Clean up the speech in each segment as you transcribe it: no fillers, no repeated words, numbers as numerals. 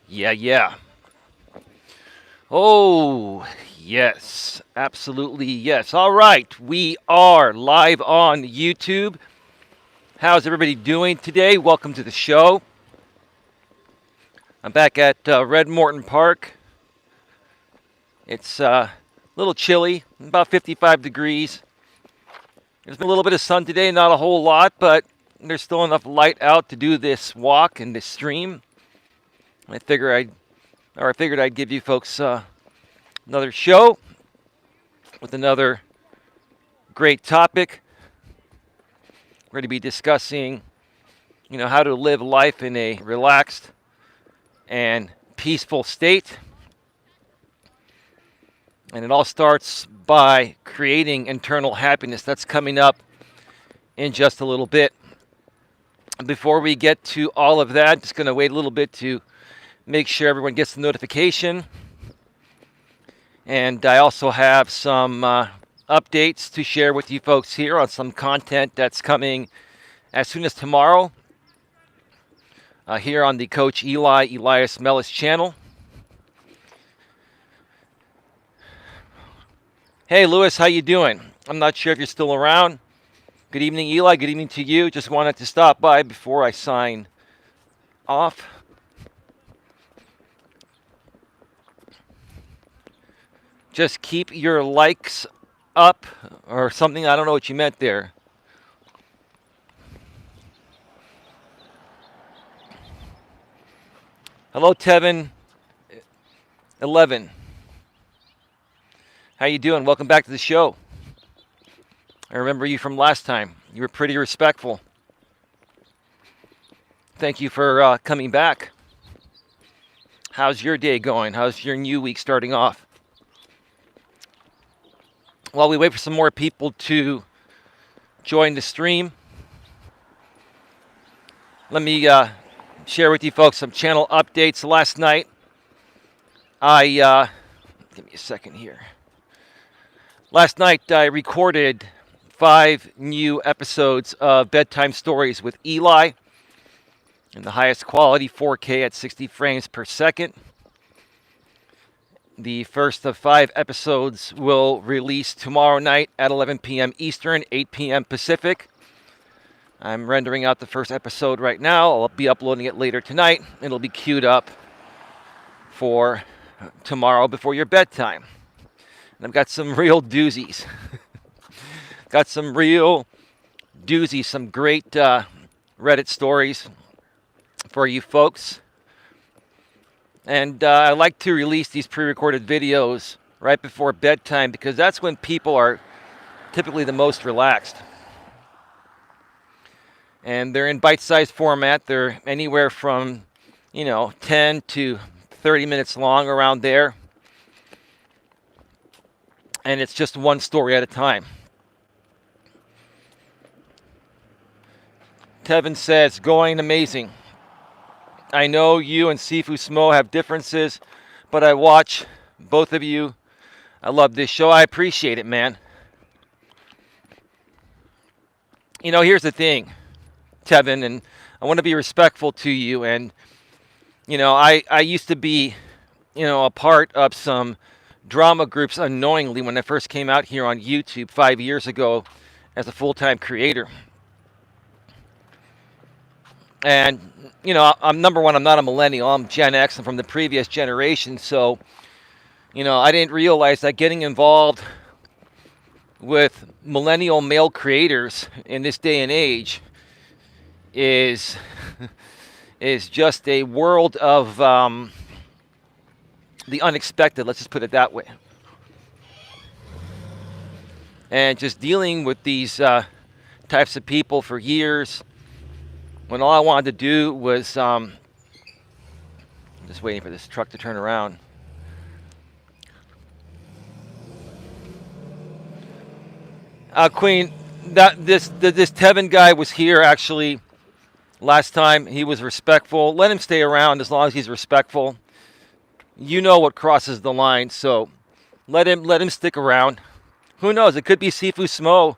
Yeah, yeah. Oh, yes. Absolutely, yes. All right. We are live on YouTube. How's everybody doing today? Welcome to the show. I'm back at Red Morton Park. It's a little chilly, about 55 degrees. There's been a little bit of sun today, not a whole lot, but there's still enough light out to do this walk and this stream. I figured I'd give you folks another show with another great topic. We're going to be discussing, how to live life in a relaxed and peaceful state. And it all starts by creating internal happiness. That's coming up in just a little bit. Before we get to all of that, just going to wait a little bit to make sure everyone gets the notification. And I also have some updates to share with you folks here on some content that's coming as soon as tomorrow here on the Coach Eli, Elias Melas channel. Hey, Lewis, how you doing? I'm not sure if you're still around. Good evening, Eli. Good evening to you. Just wanted to stop by before I sign off. Just keep your likes up or something. I don't know what you meant there. Hello, Tevin 11. How you doing? Welcome back to the show. I remember you from last time. You were pretty respectful. Thank you for coming back. How's your day going? How's your new week starting off? While we wait for some more people to join the stream, let me share with you folks some channel updates. Last night, give me a second here. Last night, I recorded 5 new episodes of Bedtime Stories with Eli in the highest quality 4K at 60 frames per second. The first of 5 episodes will release tomorrow night at 11 p.m. Eastern, 8 p.m. Pacific. I'm rendering out the first episode right now. I'll be uploading it later tonight. It'll be queued up for tomorrow before your bedtime. And I've got some real doozies. Got some real doozies, some great Reddit stories for you folks. And I like to release these pre-recorded videos right before bedtime because that's when people are typically the most relaxed. And they're in bite-sized format. They're anywhere from, 10 to 30 minutes long, around there. And it's just one story at a time. Tevin says, going amazing. I know you and Sifu Smo have differences, but I watch both of you. I love this show. I appreciate it, man. Here's the thing, Tevin, and I want to be respectful to you. And, I used to be, a part of some drama groups unknowingly when I first came out here on YouTube 5 years ago as a full-time creator. And, I'm number one, I'm not a millennial. I'm Gen X. I'm from the previous generation. So, I didn't realize that getting involved with millennial male creators in this day and age is just a world of the unexpected. Let's just put it that way. And just dealing with these types of people for years, when all I wanted to do was, I'm just waiting for this truck to turn around. Queen, this Tevin guy was here actually last time. He was respectful. Let him stay around as long as he's respectful. You know what crosses the line, so let him stick around. Who knows? It could be Sifu Smo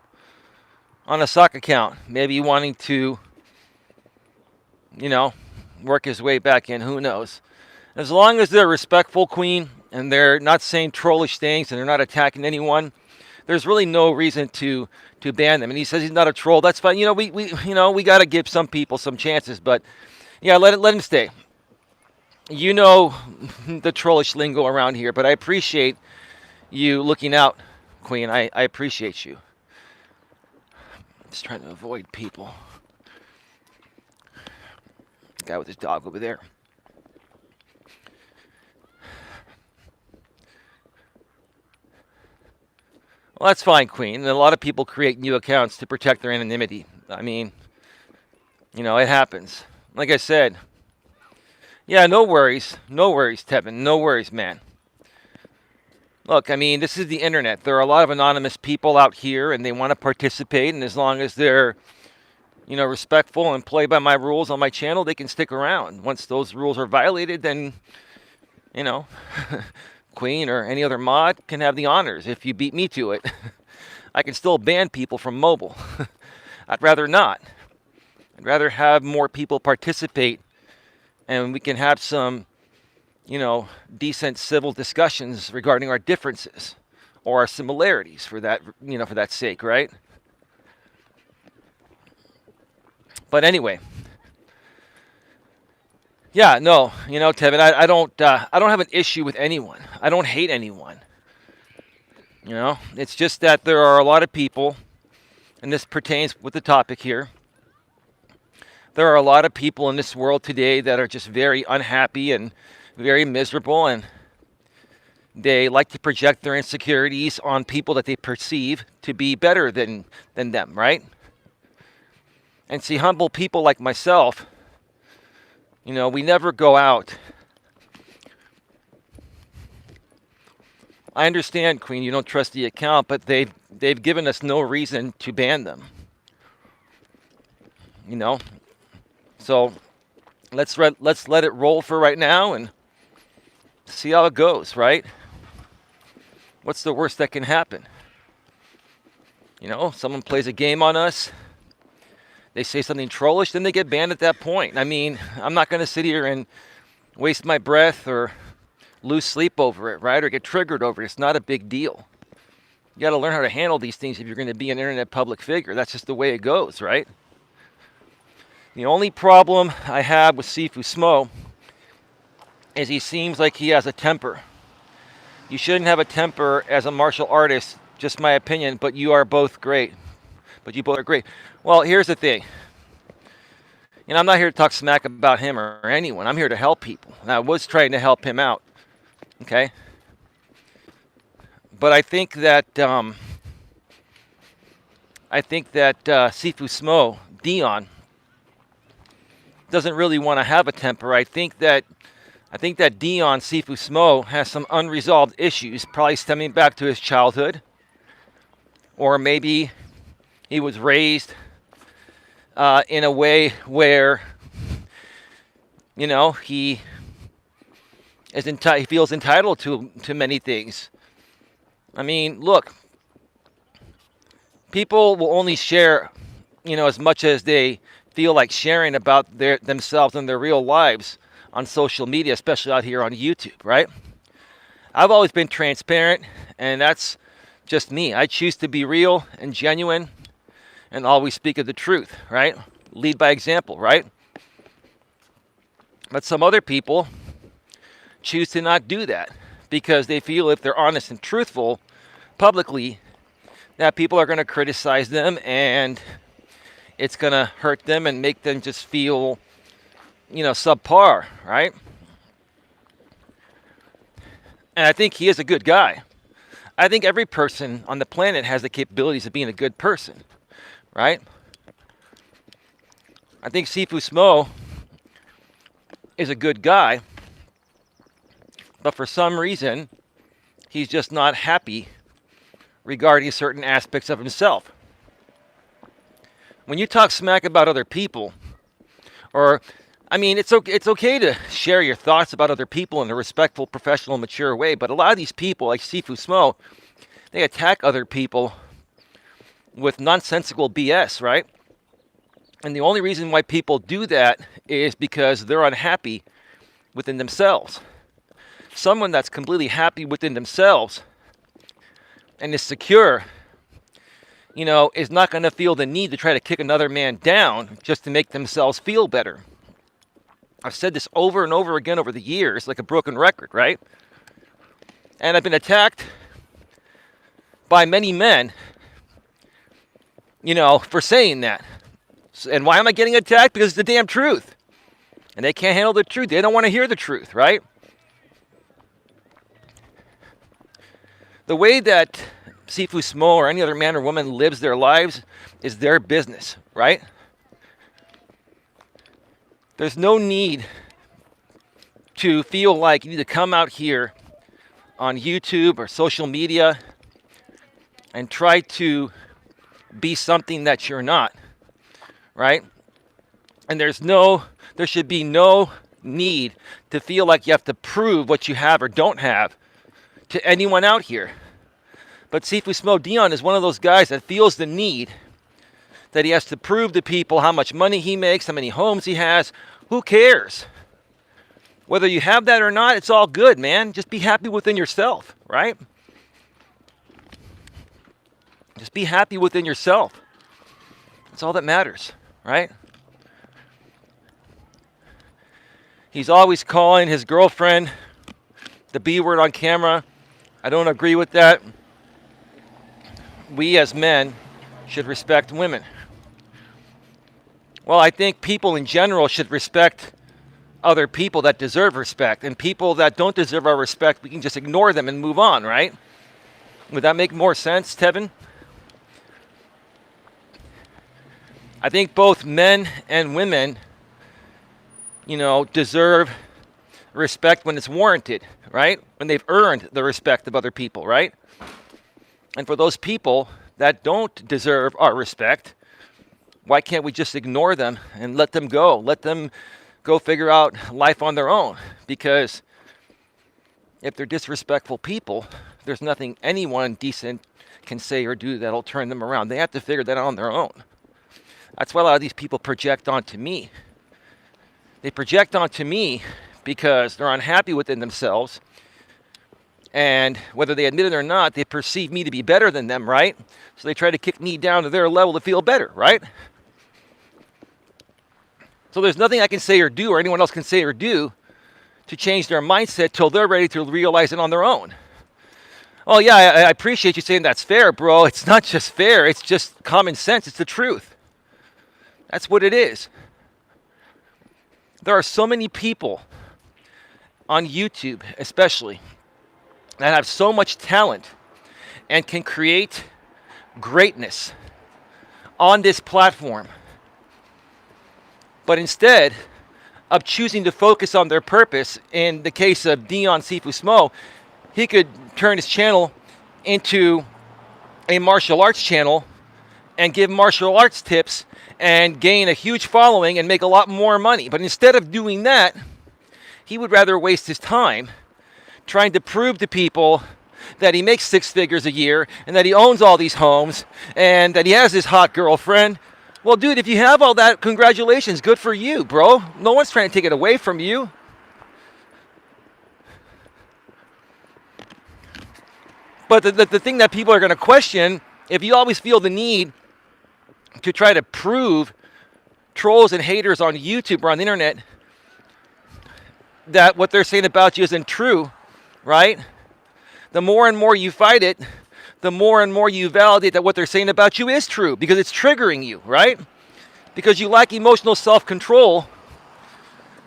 on a sock account, maybe wanting to, work his way back in. Who knows? As long as they're respectful, Queen, and they're not saying trollish things and they're not attacking anyone, there's really no reason to ban them. And he says he's not a troll. That's fine. We got to give some people some chances, but yeah, let him stay. You know the trollish lingo around here, but I appreciate you looking out, Queen. I appreciate you. Just trying to avoid people. The guy with his dog over there. Well, that's fine, Queen. And a lot of people create new accounts to protect their anonymity. I mean, it happens. Like I said, yeah, no worries. No worries, Tevin. No worries, man. Look, I mean, this is the internet. There are a lot of anonymous people out here, and they want to participate. And as long as they're, respectful and play by my rules on my channel, they can stick around. Once those rules are violated, then, Queen or any other mod can have the honors if you beat me to it. I can still ban people from mobile. I'd rather not. I'd rather have more people participate and we can have some, decent civil discussions regarding our differences or our similarities for that sake, right? But anyway, yeah, no, Tevin, I don't have an issue with anyone. I don't hate anyone. It's just that there are a lot of people, and this pertains with the topic here. There are a lot of people in this world today that are just very unhappy and very miserable, and they like to project their insecurities on people that they perceive to be better than them, right? And see, humble people like myself, we never go out. I understand, Queen, you don't trust the account, but they've given us no reason to ban them. So let's let it roll for right now and see how it goes, right? What's the worst that can happen? Someone plays a game on us. They say something trollish, then they get banned at that point. I mean, I'm not going to sit here and waste my breath or lose sleep over it, right? Or get triggered over it. It's not a big deal. You got to learn how to handle these things if you're going to be an internet public figure. That's just the way it goes, right? The only problem I have with Sifu Smo is he seems like he has a temper. You shouldn't have a temper as a martial artist, just my opinion, but you are both great. But you both are great. Well, here's the thing. I'm not here to talk smack about him or anyone. I'm here to help people. And I was trying to help him out. Okay? But I think that Sifu Smo, Dion, doesn't really want to have a temper. I think that Dion Sifu Smo has some unresolved issues, probably stemming back to his childhood. Or maybe he was raised in a way where, he feels entitled to many things. I mean, look, people will only share, as much as they feel like sharing about themselves and their real lives on social media, especially out here on YouTube, right? I've always been transparent, and that's just me. I choose to be real and genuine and always speak of the truth, right? Lead by example, right? But some other people choose to not do that because they feel if they're honest and truthful publicly, that people are going to criticize them and it's going to hurt them and make them just feel, subpar, right? And I think he is a good guy. I think every person on the planet has the capabilities of being a good person, right? I think Sifu Smo is a good guy, but for some reason, he's just not happy regarding certain aspects of himself. When you talk smack about other people, it's okay to share your thoughts about other people in a respectful, professional, mature way, but a lot of these people, like Sifu Smo, they attack other people with nonsensical BS, right? And the only reason why people do that is because they're unhappy within themselves. someone that's completely happy within themselves and is secure, is not going to feel the need to try to kick another man down just to make themselves feel better. I've said this over and over again over the years, like a broken record, right? And I've been attacked by many men, for saying that. And why am I getting attacked? Because it's the damn truth. And they can't handle the truth. They don't want to hear the truth, right? The way that Sifu Smo or any other man or woman lives their lives is their business, right? There's no need to feel like you need to come out here on YouTube or social media and try to be something that you're not, right? And there should be no need to feel like you have to prove what you have or don't have to anyone out here. But Sifu Smo Dion is one of those guys that feels the need that he has to prove to people how much money he makes, how many homes he has. Who cares? Whether you have that or not, it's all good, man. Just be happy within yourself, right? Just be happy within yourself. That's all that matters, right? He's always calling his girlfriend the B word on camera. I don't agree with that. We as men should respect women. Well, I think people in general should respect other people that deserve respect. And people that don't deserve our respect, we can just ignore them and move on, right? Would that make more sense, Tevin? I think both men and women, deserve respect when it's warranted, right? When they've earned the respect of other people, right? And for those people that don't deserve our respect, why can't we just ignore them and let them go? Let them go figure out life on their own. Because if they're disrespectful people, there's nothing anyone decent can say or do that'll turn them around. They have to figure that out on their own. That's why a lot of these people project onto me. They project onto me because they're unhappy within themselves. And whether they admit it or not, they perceive me to be better than them, right? So they try to kick me down to their level to feel better, right? So there's nothing I can say or do or anyone else can say or do to change their mindset till they're ready to realize it on their own. Oh, yeah, I appreciate you saying that's fair, bro. It's not just fair. It's just common sense. It's the truth. That's what it is. There are so many people on YouTube, especially, that have so much talent and can create greatness on this platform. But instead of choosing to focus on their purpose, in the case of Dion Sifu Smo, he could turn his channel into a martial arts channel and give martial arts tips and gain a huge following and make a lot more money. But instead of doing that, he would rather waste his time trying to prove to people that he makes 6 figures a year and that he owns all these homes and that he has this hot girlfriend. Well, dude, if you have all that, congratulations. Good for you, bro. No one's trying to take it away from you. But the thing that people are going to question, if you always feel the need to try to prove trolls and haters on YouTube or on the internet that what they're saying about you isn't true, right? The more and more you fight it, the more and more you validate that what they're saying about you is true because it's triggering you, right? Because you lack emotional self-control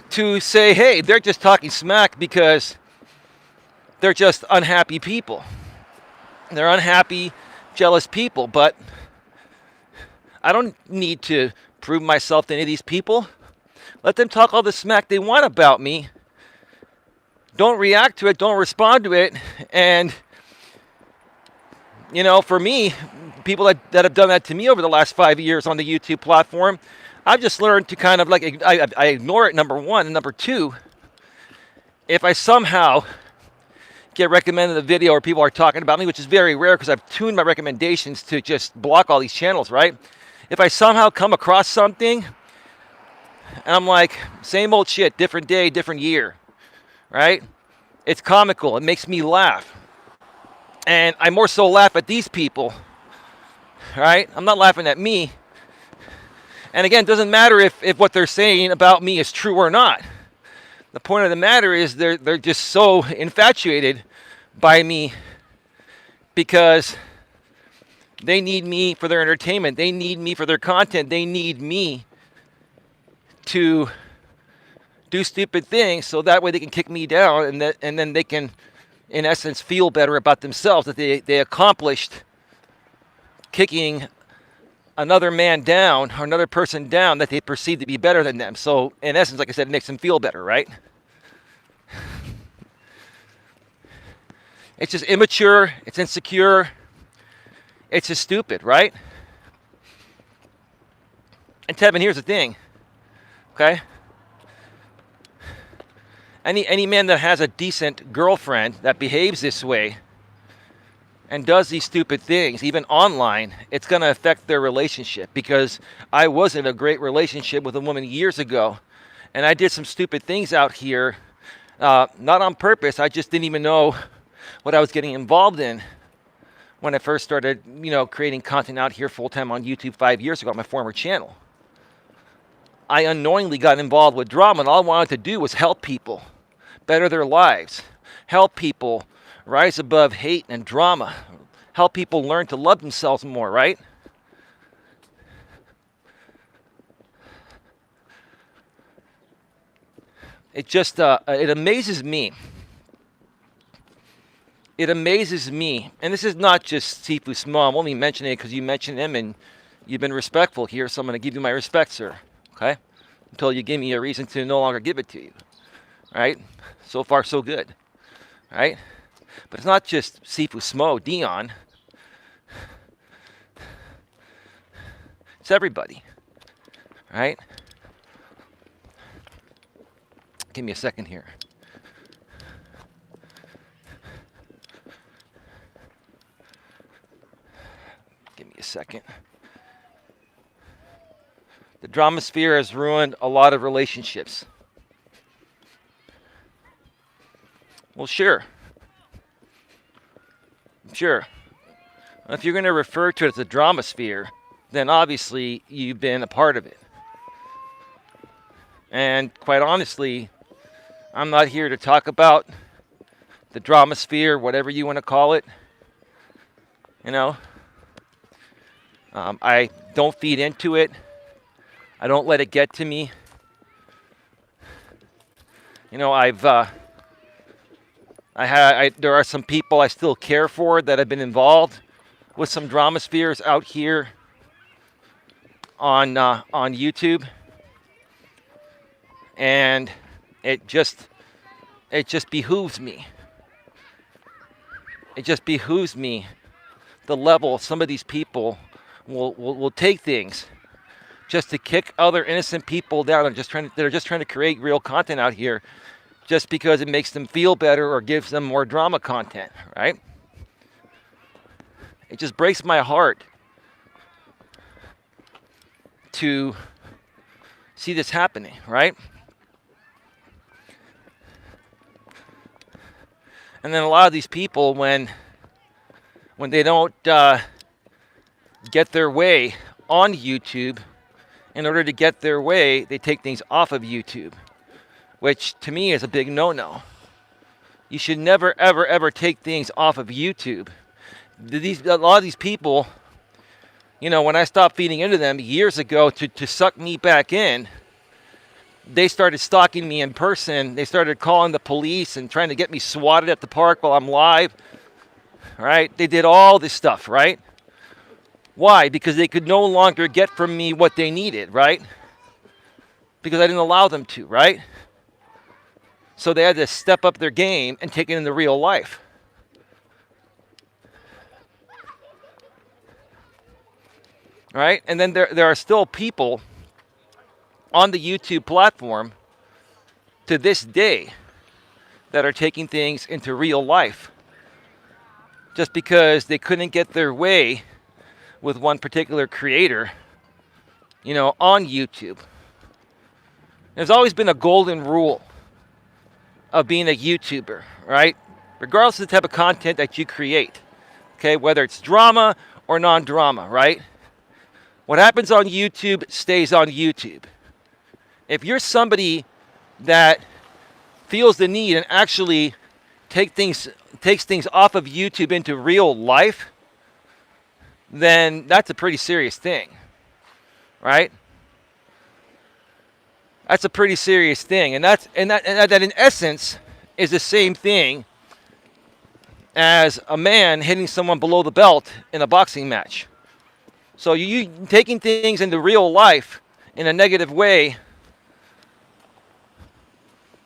to say, hey, they're just talking smack because they're just unhappy people. They're unhappy, jealous people, but I don't need to prove myself to any of these people. Let them talk all the smack they want about me. Don't react to it. Don't respond to it. And, for me, people that have done that to me over the last 5 years on the YouTube platform, I've just learned to kind of I ignore it, number one. And number two, if I somehow get recommended a video or people are talking about me, which is very rare because I've tuned my recommendations to just block all these channels, right? If I somehow come across something and I'm like, same old shit, different day, different year, right? It's comical. It makes me laugh. And I more so laugh at these people, right? I'm not laughing at me. And again, it doesn't matter if what they're saying about me is true or not. The point of the matter is they're just so infatuated by me because they need me for their entertainment. They need me for their content. They need me to do stupid things so that way they can kick me down and then they can, in essence, feel better about themselves that they accomplished kicking another man down or another person down that they perceive to be better than them. So in essence, like I said, it makes them feel better, right? It's just immature, it's insecure, it's just stupid, right? And Tevin, here's the thing, okay? Any man that has a decent girlfriend that behaves this way and does these stupid things, even online, it's going to affect their relationship, because I was in a great relationship with a woman years ago, and I did some stupid things out here, not on purpose. I just didn't even know what I was getting involved in when I first started, creating content out here full-time on YouTube 5 years ago on my former channel. I unknowingly got involved with drama, and all I wanted to do was help people better their lives, help people rise above hate and drama, help people learn to love themselves more, right? It just, it amazes me. It amazes me, and this is not just Sifu Smo. I'm only mentioning it because you mentioned him and you've been respectful here, so I'm going to give you my respect, sir, okay? Until you give me a reason to no longer give it to you, right? So far, so good, right? But it's not just Sifu Smo, Dion. It's everybody, right? Give me a second here. Give me a second. The drama sphere has ruined a lot of relationships. Well, sure. Sure. If you're going to refer to it as the drama sphere, then obviously you've been a part of it. And quite honestly, I'm not here to talk about the drama sphere, whatever you want to call it. I don't feed into it. I don't let it get to me. There are some people I still care for that have been involved with some drama spheres out here on YouTube, and it just behooves me. It just behooves me the level some of these people will take things just to kick other innocent people down and they're just trying to create real content out here just because it makes them feel better or gives them more drama content, right? It just breaks my heart to see this happening, right? And then a lot of these people, when they don't get their way on YouTube, in order to get their way, they take things off of YouTube, which to me is a big no-no. You should never, ever, ever take things off of YouTube. A lot of these people, when I stopped feeding into them years ago to suck me back in, they started stalking me in person. They started calling the police and trying to get me swatted at the park while I'm live, right? They did all this stuff, right? Why? Because they could no longer get from me what they needed, right? Because I didn't allow them to, right? So they had to step up their game and take it into real life. Right? And then there are still people on the YouTube platform to this day that are taking things into real life just because they couldn't get their way with one particular creator, on YouTube. There's always been a golden rule of being a YouTuber, right? Regardless of the type of content that you create, okay, whether it's drama or non-drama, right? What happens on YouTube stays on YouTube. If you're somebody that feels the need and actually takes things off of YouTube into real life, then that's a pretty serious thing, right? That's a pretty serious thing, and that in essence is the same thing as a man hitting someone below the belt in a boxing match. So you taking things into real life in a negative way,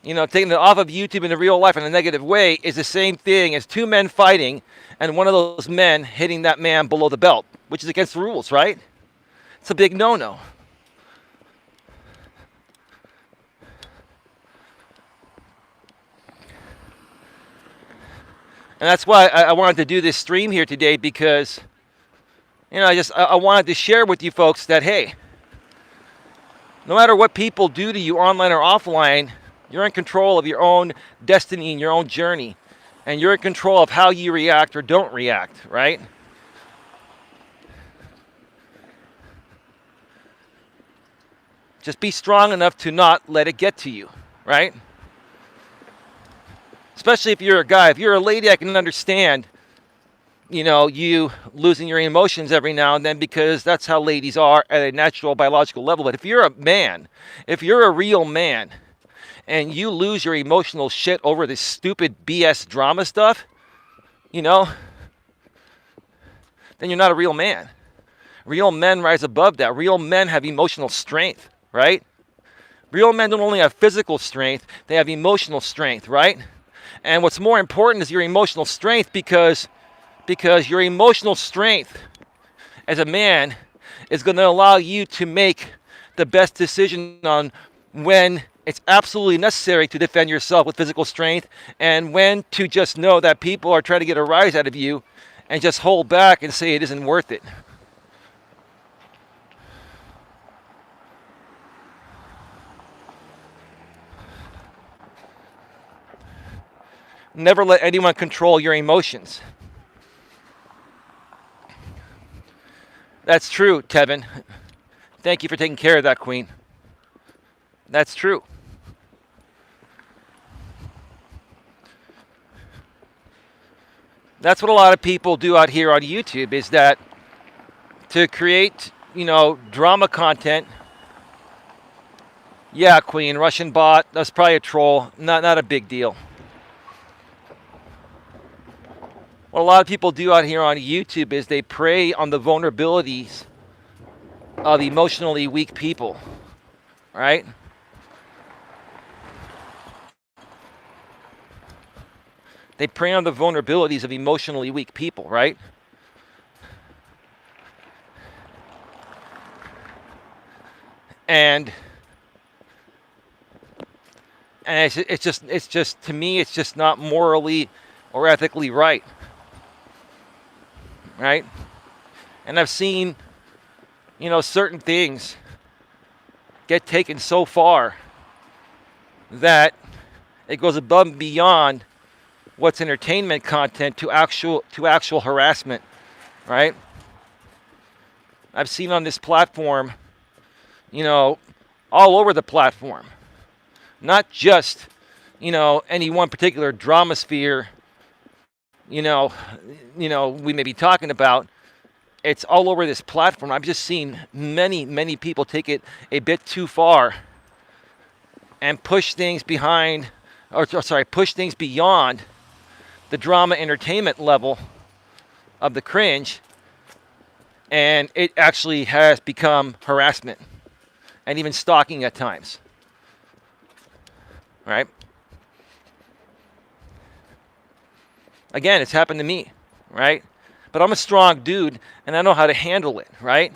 taking it off of YouTube into real life in a negative way is the same thing as two men fighting and one of those men hitting that man below the belt, which is against the rules, right? It's a big no-no. And that's why I wanted to do this stream here today, because I wanted to share with you folks that, hey, no matter what people do to you online or offline, you're in control of your own destiny and your own journey. And you're in control of how you react or don't react, right? Just be strong enough to not let it get to you, right? Especially if you're a guy. If you're a lady, I can understand, you losing your emotions every now and then, because that's how ladies are at a natural biological level. But if you're a man, if you're a real man, and you lose your emotional shit over this stupid BS drama stuff, then you're not a real man. Real men rise above that. Real men have emotional strength, right? Real men don't only have physical strength, they have emotional strength, right? And what's more important is your emotional strength, because your emotional strength as a man is going to allow you to make the best decision on when it's absolutely necessary to defend yourself with physical strength, and when to just know that people are trying to get a rise out of you and just hold back and say it isn't worth it. Never let anyone control your emotions. That's true, Tevin. Thank you for taking care of that, Queen. That's true. That's what a lot of people do out here on YouTube, is that to create, drama content. Yeah, Queen, Russian bot, that's probably a troll. Not a big deal. What a lot of people do out here on YouTube is they prey on the vulnerabilities of emotionally weak people, right? They prey on the vulnerabilities of emotionally weak people, right? And it's just to me, it's just not morally or ethically right. Right? And I've seen, certain things get taken so far that it goes above and beyond what's entertainment content to actual harassment, right? I've seen on this platform, all over the platform, not just, any one particular drama sphere, we may be talking about. It's all over this platform. I've just seen many people take it a bit too far and push things beyond the drama entertainment level of the cringe, and it actually has become harassment and even stalking at times, right? Again, it's happened to me, right? But I'm a strong dude, and I know how to handle it, right?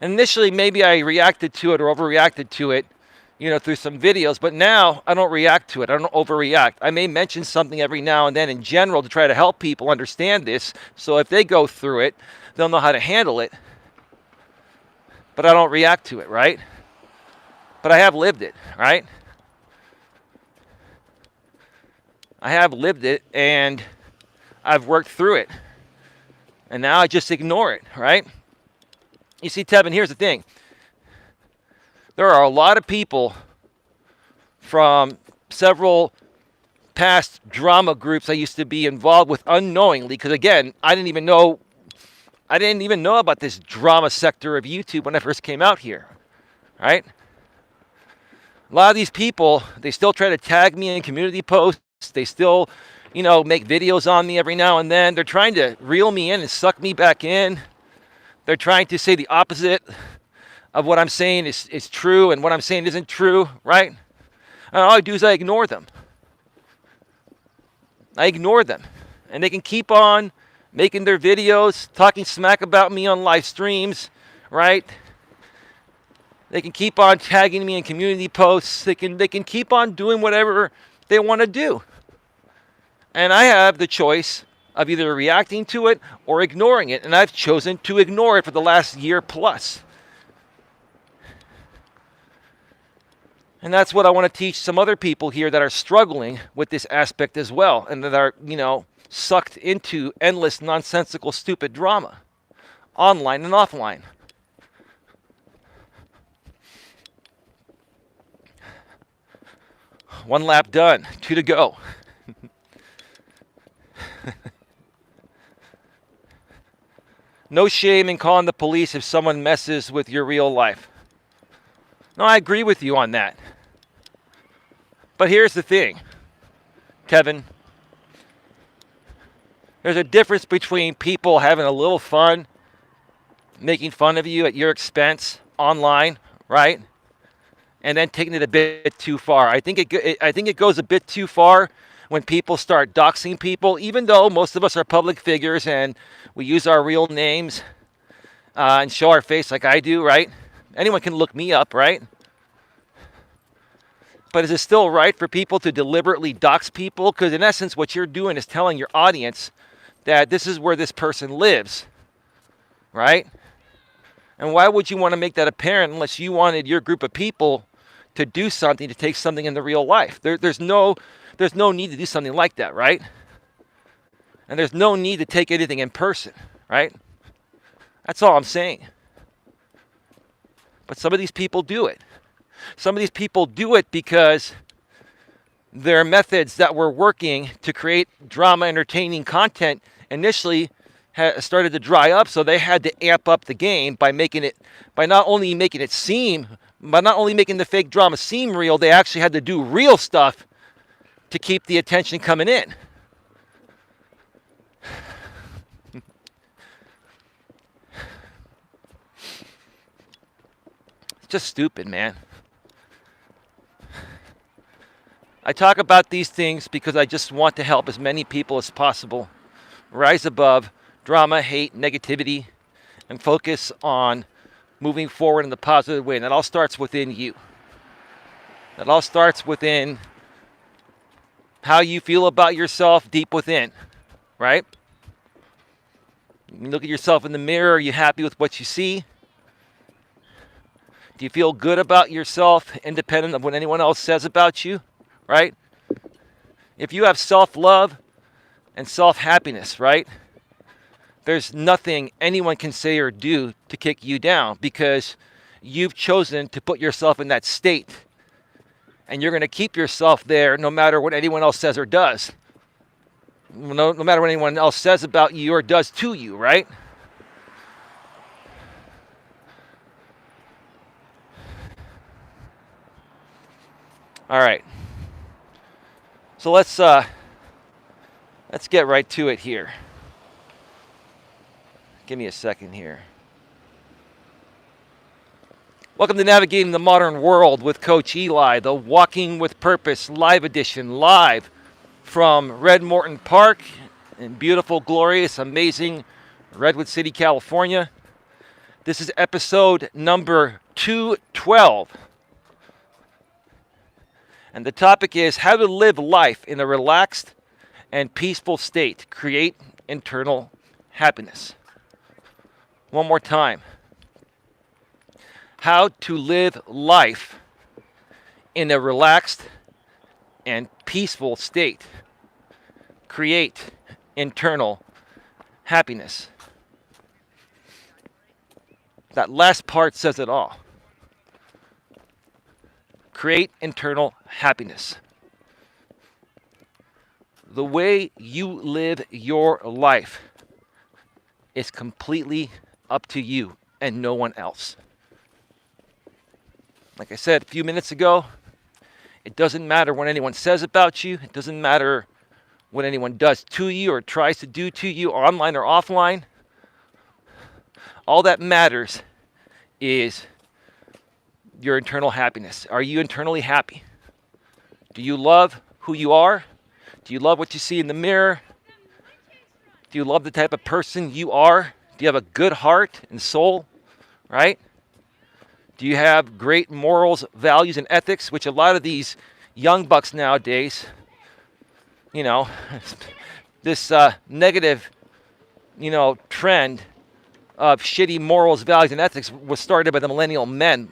And initially, maybe I reacted to it or overreacted to it, through some videos. But now, I don't react to it. I don't overreact. I may mention something every now and then in general to try to help people understand this. So if they go through it, they'll know how to handle it. But I don't react to it, right? But I have lived it, right? I have lived it, and I've worked through it. And now I just ignore it, right? You see, Tevin, here's the thing. There are a lot of people from several past drama groups I used to be involved with unknowingly, because again, I didn't even know about this drama sector of YouTube when I first came out here, right? A lot of these people, they still try to tag me in community posts. They still, make videos on me every now and then. They're trying to reel me in and suck me back in. They're trying to say the opposite of what I'm saying is true, and what I'm saying isn't true, right? And all I do is I ignore them. And they can keep on making their videos, talking smack about me on live streams, right? They can keep on tagging me in community posts. They can keep on doing whatever they want to do. And I have the choice of either reacting to it or ignoring it. And I've chosen to ignore it for the last year plus. And that's what I want to teach some other people here that are struggling with this aspect as well, and that are, sucked into endless, nonsensical, stupid drama, online and offline. One lap done, 2 to go. No shame in calling the police if someone messes with your real life. No, I agree with you on that. But here's the thing, Kevin. There's a difference between people having a little fun, making fun of you at your expense online, right? And then taking it a bit too far. I think it goes a bit too far when people start doxing people, even though most of us are public figures and we use our real names and show our face like I do, right? Anyone can look me up, right? But is it still right for people to deliberately dox people? Because in essence, what you're doing is telling your audience that this is where this person lives, right? And why would you want to make that apparent unless you wanted your group of people to do something, to take something in the real life? There's no need to do something like that, right? And there's no need to take anything in person, right? That's all I'm saying. But some of these people do it. Some of these people do it because their methods that were working to create drama, entertaining content initially started to dry up, so they had to amp up the game by not only making the fake drama seem real, they actually had to do real stuff to keep the attention coming in. It's just stupid, man. I talk about these things because I just want to help as many people as possible rise above drama, hate, negativity, and focus on moving forward in the positive way. And that all starts within you. That all starts within how you feel about yourself deep within, right? You look at yourself in the mirror. Are you happy with what you see? Do you feel good about yourself, independent of what anyone else says about you? Right? If you have self-love and self-happiness, right? There's nothing anyone can say or do to kick you down because you've chosen to put yourself in that state. And you're going to keep yourself there no matter what anyone else says or does. No matter what anyone else says about you or does to you, right? All right. So let's get right to it here. Give me a second here. Welcome to Navigating the Modern World with Coach Eli, the Walking with Purpose live edition, live from Red Morton Park in beautiful, glorious, amazing Redwood City, California. This is episode number 212. And the topic is how to live life in a relaxed and peaceful state. Create internal happiness. One more time. How to live life in a relaxed and peaceful state. create internal happiness. That last part says it all. Create internal happiness. The way you live your life is completely up to you and no one else. Like I said a few minutes ago, it doesn't matter what anyone says about you. It doesn't matter what anyone does to you or tries to do to you, online or offline. All that matters is your internal happiness. Are you internally happy? Do you love who you are? Do you love what you see in the mirror? Do you love the type of person you are? Do you have a good heart and soul, right? Do you have great morals, values, and ethics, which a lot of these young bucks nowadays, this negative, trend of shitty morals, values, and ethics was started by the millennial men.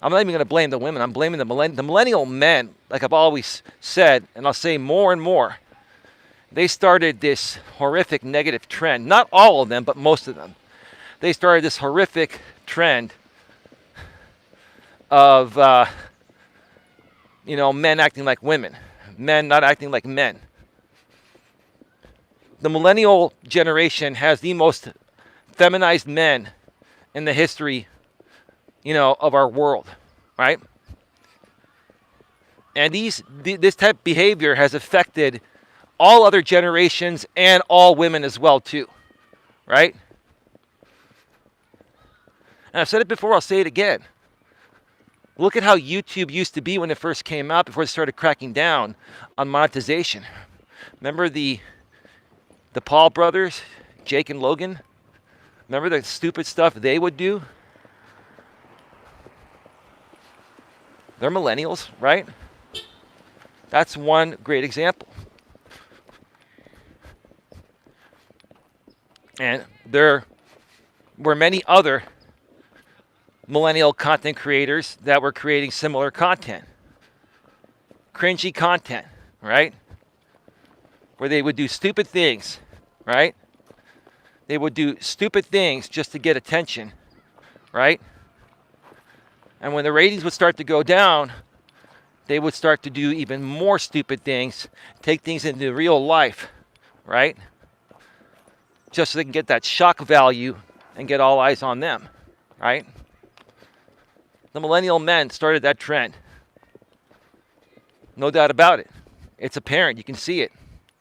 I'm not even going to blame the women. I'm blaming the millennial men, like I've always said, and I'll say more and more. They started this horrific negative trend. Not all of them, but most of them. They started this horrific trend of, men acting like women, men not acting like men. The millennial generation has the most feminized men in the history, of our world, right? And this type of behavior has affected all other generations and all women as well, too, right? And I've said it before, I'll say it again. Look at how YouTube used to be when it first came out, before it started cracking down on monetization. Remember the Paul brothers, Jake and Logan? Remember the stupid stuff they would do? They're millennials, right? That's one great example. And there were many other millennial content creators that were creating similar content. Cringy content, right? Where they would do stupid things, right? They would do stupid things just to get attention, right? And when the ratings would start to go down, they would start to do even more stupid things, take things into real life, right? Just so they can get that shock value and get all eyes on them, right? The millennial men started that trend. No doubt about it. It's apparent. You can see it,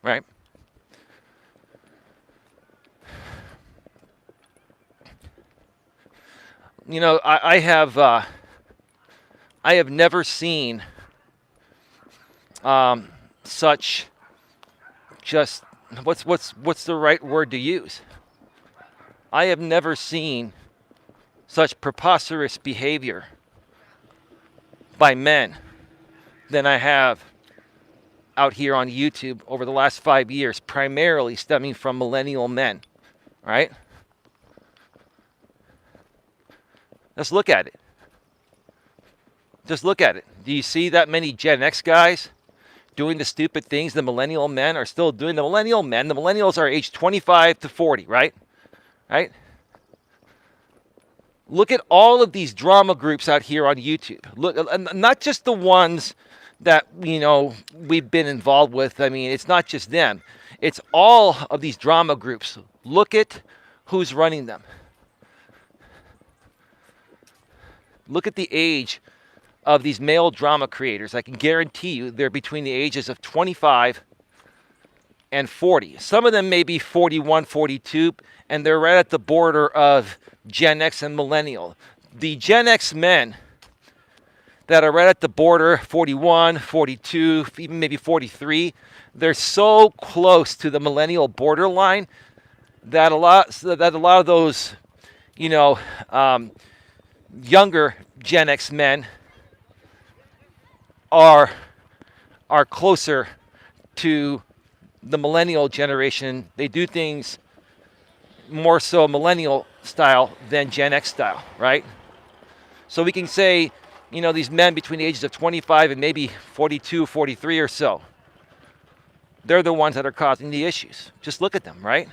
right? I have never seen such just what's the right word to use? I have never seen such preposterous behavior by men than I have out here on YouTube over the last 5 years, primarily stemming from millennial men, right? Let's look at it. Just look at it. Do you see that many Gen X guys doing the stupid things the millennial men are still doing? The millennials are aged 25 to 40, right? Right? Look at all of these drama groups out here on YouTube. Look, not just the ones that, we've been involved with. I mean, it's not just them. It's all of these drama groups. Look at who's running them. Look at the age of these male drama creators. I can guarantee you they're between the ages of 25 and 40. Some of them may be 41, 42, and they're right at the border of Gen X and millennial. The Gen X men that are right at the border, 41, 42, even maybe 43, they're so close to the millennial borderline that a lot of those, younger Gen X men are closer to the millennial generation. They do things more so millennial style than Gen X style, right? So we can say, these men between the ages of 25 and maybe 42, 43 or so, they're the ones that are causing the issues. Just look at them, right?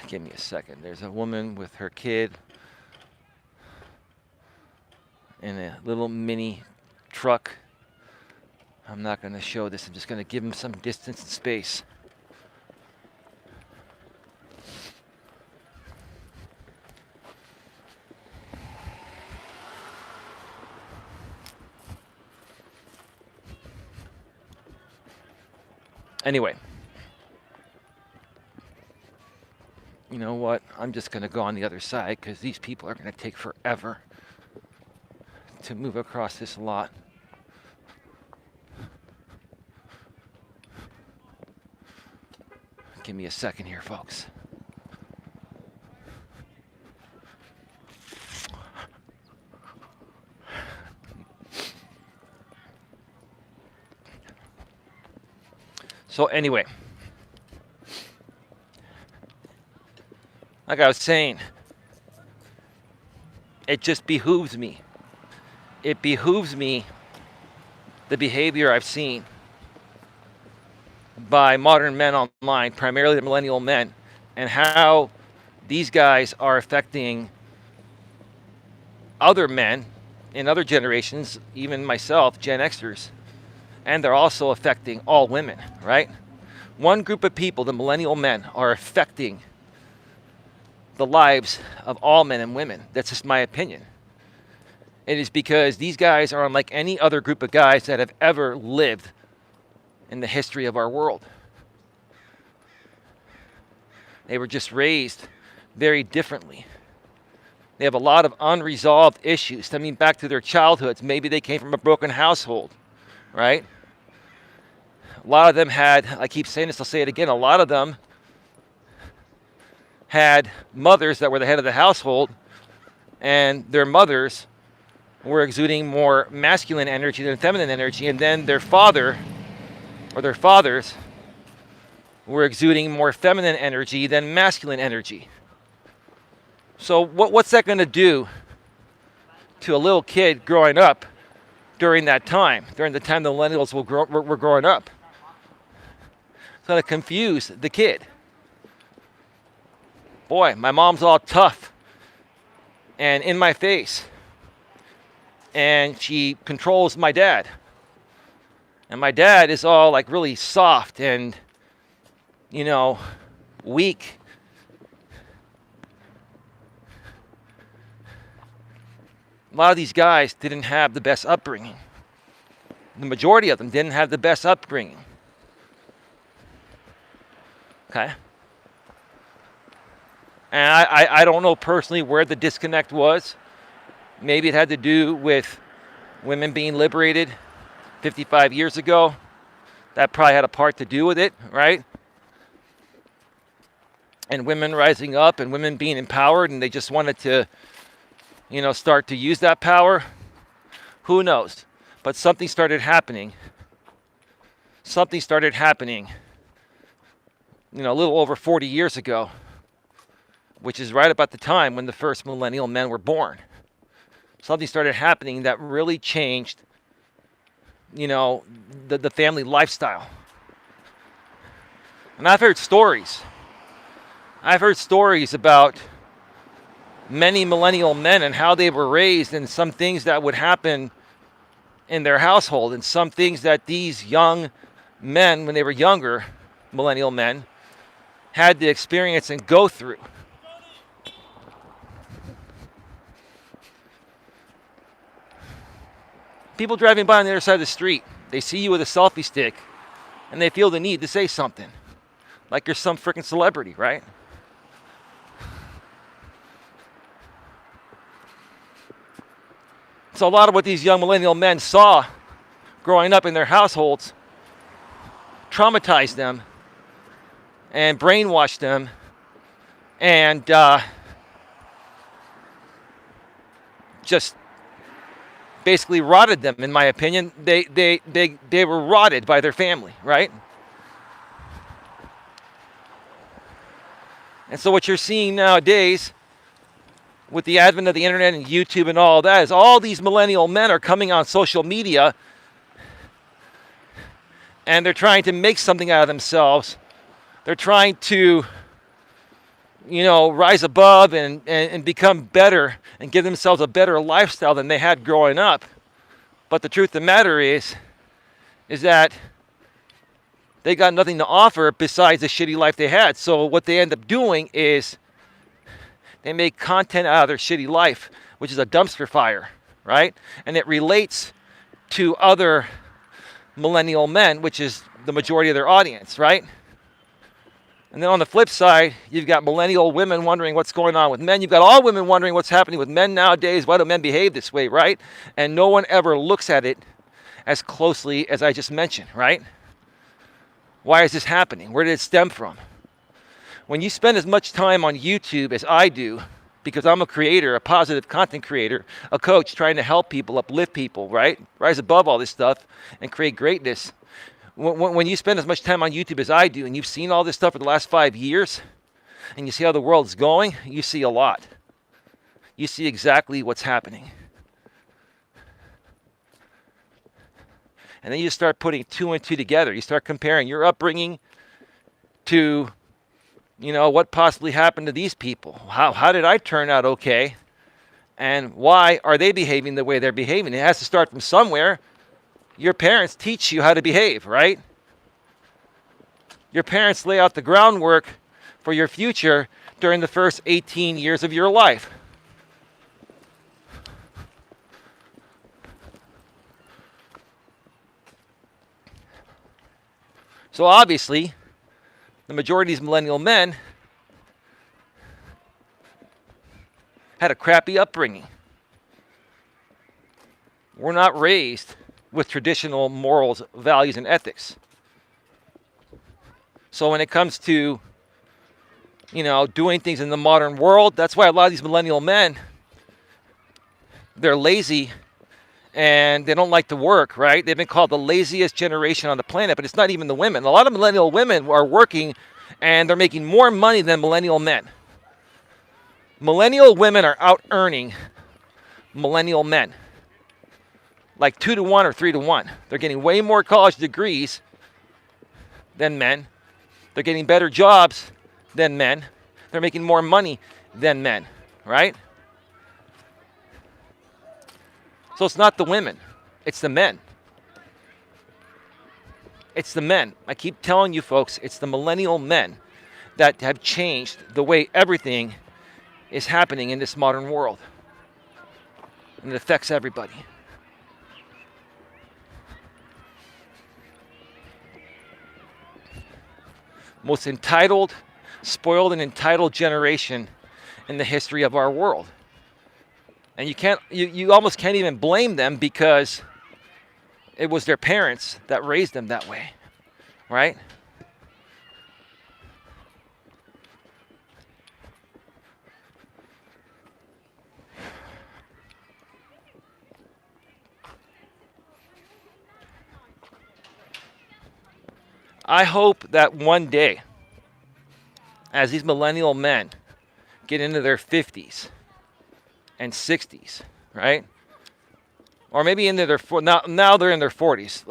Give me a second. There's a woman with her kid in a little mini truck. I'm not going to show this. I'm just going to give him some distance and space. Anyway, you know what? I'm just going to go on the other side because these people are going to take forever to move across this lot. Give me a second here, folks. So anyway, like I was saying, it just behooves me. It behooves me the behavior I've seen by modern men online, primarily the millennial men, and how these guys are affecting other men in other generations, even myself, Gen Xers, and they're also affecting all women, right? One group of people, the millennial men, are affecting the lives of all men and women. That's just my opinion. It is because these guys are unlike any other group of guys that have ever lived in the history of our world. They were just raised very differently. They have a lot of unresolved issues stemming back to their childhoods. Maybe they came from a broken household, right? A lot of them had, I keep saying this, I'll say it again, a lot of them had mothers that were the head of the household, and their mothers were exuding more masculine energy than feminine energy, and then their father or their fathers were exuding more feminine energy than masculine energy. So what's that going to do to a little kid growing up during that time, during the time the millennials were growing up? It's going to confuse the kid. Boy, my mom's all tough and in my face, and she controls my dad. And my dad is all like really soft and, you know, weak. A lot of these guys didn't have the best upbringing. The majority of them didn't have the best upbringing. Okay? And I don't know personally where the disconnect was. Maybe it had to do with women being liberated 55 years ago. That probably had a part to do with it, right? And women rising up and women being empowered, and they just wanted to, you know, start to use that power. Who knows? But something started happening. Something started happening, you know, a little over 40 years ago, which is right about the time when the first millennial men were born. Something started happening that really changed, you know, the family lifestyle. And I've heard stories. I've heard stories about many millennial men and how they were raised, and some things that would happen in their household, and some things that these young men, when they were younger, millennial men, had to experience and go through. People driving by on the other side of the street, they see you with a selfie stick, and they feel the need to say something. Like you're some freaking celebrity, right? So a lot of what these young millennial men saw growing up in their households traumatized them and brainwashed them and just basically rotted them, in my opinion. They were rotted by their family, right? And so what you're seeing nowadays with the advent of the internet and YouTube and all that is all these millennial men are coming on social media and they're trying to make something out of themselves. They're trying to, rise above and become better and give themselves a better lifestyle than they had growing up. But the truth of the matter is that they got nothing to offer besides the shitty life they had. So what they end up doing is they make content out of their shitty life, which is a dumpster fire, right? And it relates to other millennial men, which is the majority of their audience, right? And then on the flip side, you've got millennial women wondering what's going on with men. You've got all women wondering what's happening with men nowadays. Why do men behave this way, right? And no one ever looks at it as closely as I just mentioned, right? Why is this happening? Where did it stem from? When you spend as much time on YouTube as I do, because I'm a creator, a positive content creator, a coach trying to help people, uplift people, right? Rise above all this stuff and create greatness. When you spend as much time on YouTube as I do, and you've seen all this stuff for the last 5 years, and you see how the world's going, you see a lot. You see exactly what's happening. And then you start putting 2 and 2 together. You start comparing your upbringing to, what possibly happened to these people. How did I turn out okay? And why are they behaving the way they're behaving? It has to start from somewhere. Your parents teach you how to behave, right? Your parents lay out the groundwork for your future during the first 18 years of your life. So obviously, the majority of these millennial men had a crappy upbringing. We're not raised with traditional morals, values, and ethics. So when it comes to, doing things in the modern world, that's why a lot of these millennial men, they're lazy and they don't like to work, right? They've been called the laziest generation on the planet, but it's not even the women. A lot of millennial women are working and they're making more money than millennial men. Millennial women are out earning millennial men. Like 2 to 1 or 3 to 1. They're getting way more college degrees than men. They're getting better jobs than men. They're making more money than men, right? So it's not the women, it's the men. It's the men. I keep telling you folks, it's the millennial men that have changed the way everything is happening in this modern world. And it affects everybody. Most entitled, spoiled, and entitled generation in the history of our world. And you almost can't even blame them because it was their parents that raised them that way, right? I hope that one day, as these millennial men get into their 50s and 60s, right? Or maybe into their now they're in their 40s.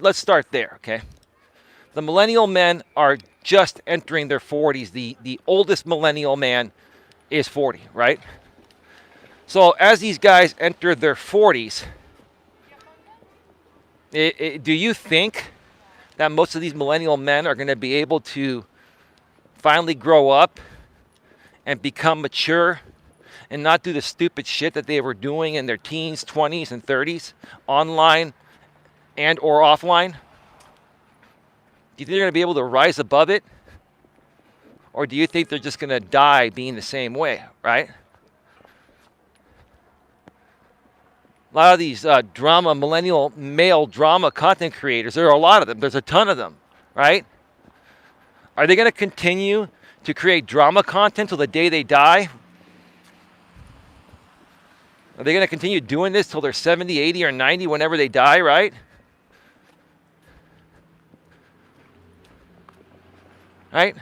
Let's start there, okay? The millennial men are just entering their 40s. The oldest millennial man is 40, right? So as these guys enter their 40s, do you think that most of these millennial men are going to be able to finally grow up and become mature and not do the stupid shit that they were doing in their teens, 20s, and 30s, online and or offline? Do you think they're going to be able to rise above it? Or do you think they're just going to die being the same way, right? A lot of these millennial male drama content creators, there are a lot of them. There's a ton of them, right? Are they going to continue to create drama content till the day they die? Are they going to continue doing this till they're 70, 80, or 90 whenever they die, right? Right?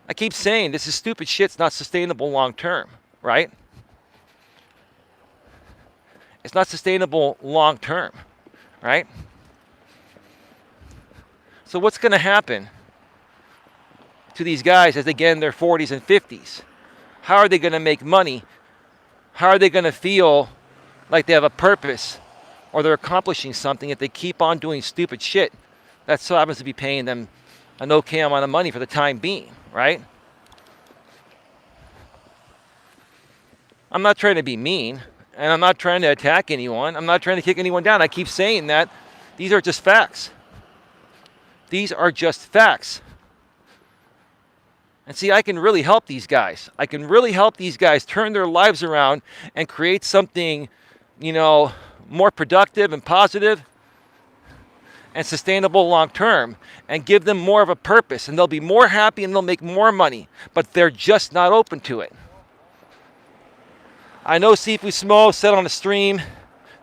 I keep saying this is stupid shit. It's not sustainable long term, right? It's not sustainable long term, right? So what's going to happen to these guys as they get in their 40s and 50s? How are they going to make money? How are they going to feel like they have a purpose or they're accomplishing something if they keep on doing stupid shit that so happens to be paying them an okay amount of money for the time being, right? I'm not trying to be mean, and I'm not trying to attack anyone. I'm not trying to kick anyone down. I keep saying that these are just facts. These are just facts. And see, I can really help these guys. I can really help these guys turn their lives around and create something, more productive and positive and sustainable long term, and give them more of a purpose, and they'll be more happy and they'll make more money, but they're just not open to it. I know Sifu Smo said on the stream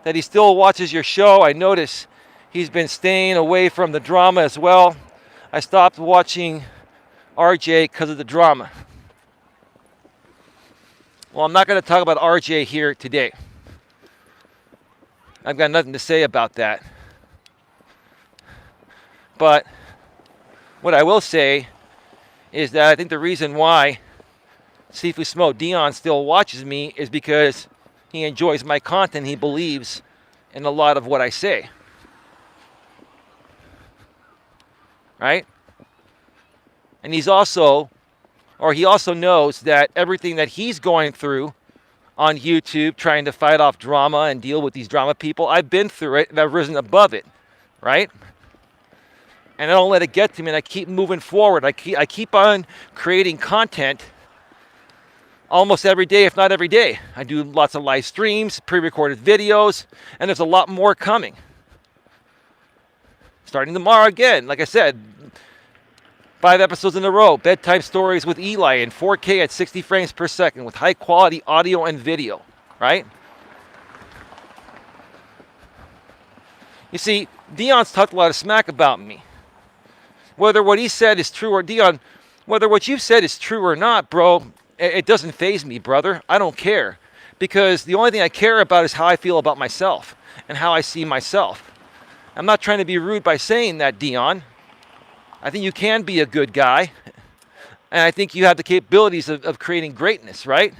that he still watches your show. I notice he's been staying away from the drama as well. I stopped watching RJ because of the drama. Well, I'm not going to talk about RJ here today. I've got nothing to say about that. But what I will say is that I think the reason why Sifu Smo Dion still watches me is because he enjoys my content. He believes in a lot of what I say. Right? And he also knows that everything that he's going through on YouTube, trying to fight off drama and deal with these drama people, I've been through it and I've risen above it, right? And I don't let it get to me, and I keep moving forward. I keep on creating content almost every day, if not every day. I do lots of live streams, pre-recorded videos, and there's a lot more coming. Starting tomorrow again, like I said, 5 episodes in a row, bedtime stories with Eli in 4K at 60 frames per second with high quality audio and video, right? You see, Dion's talked a lot of smack about me. Whether what he said is true or Dion, whether what you've said is true or not, bro, it doesn't faze me, brother. I don't care. Because the only thing I care about is how I feel about myself and how I see myself. I'm not trying to be rude by saying that, Dion. I think you can be a good guy, and I think you have the capabilities of creating greatness, right?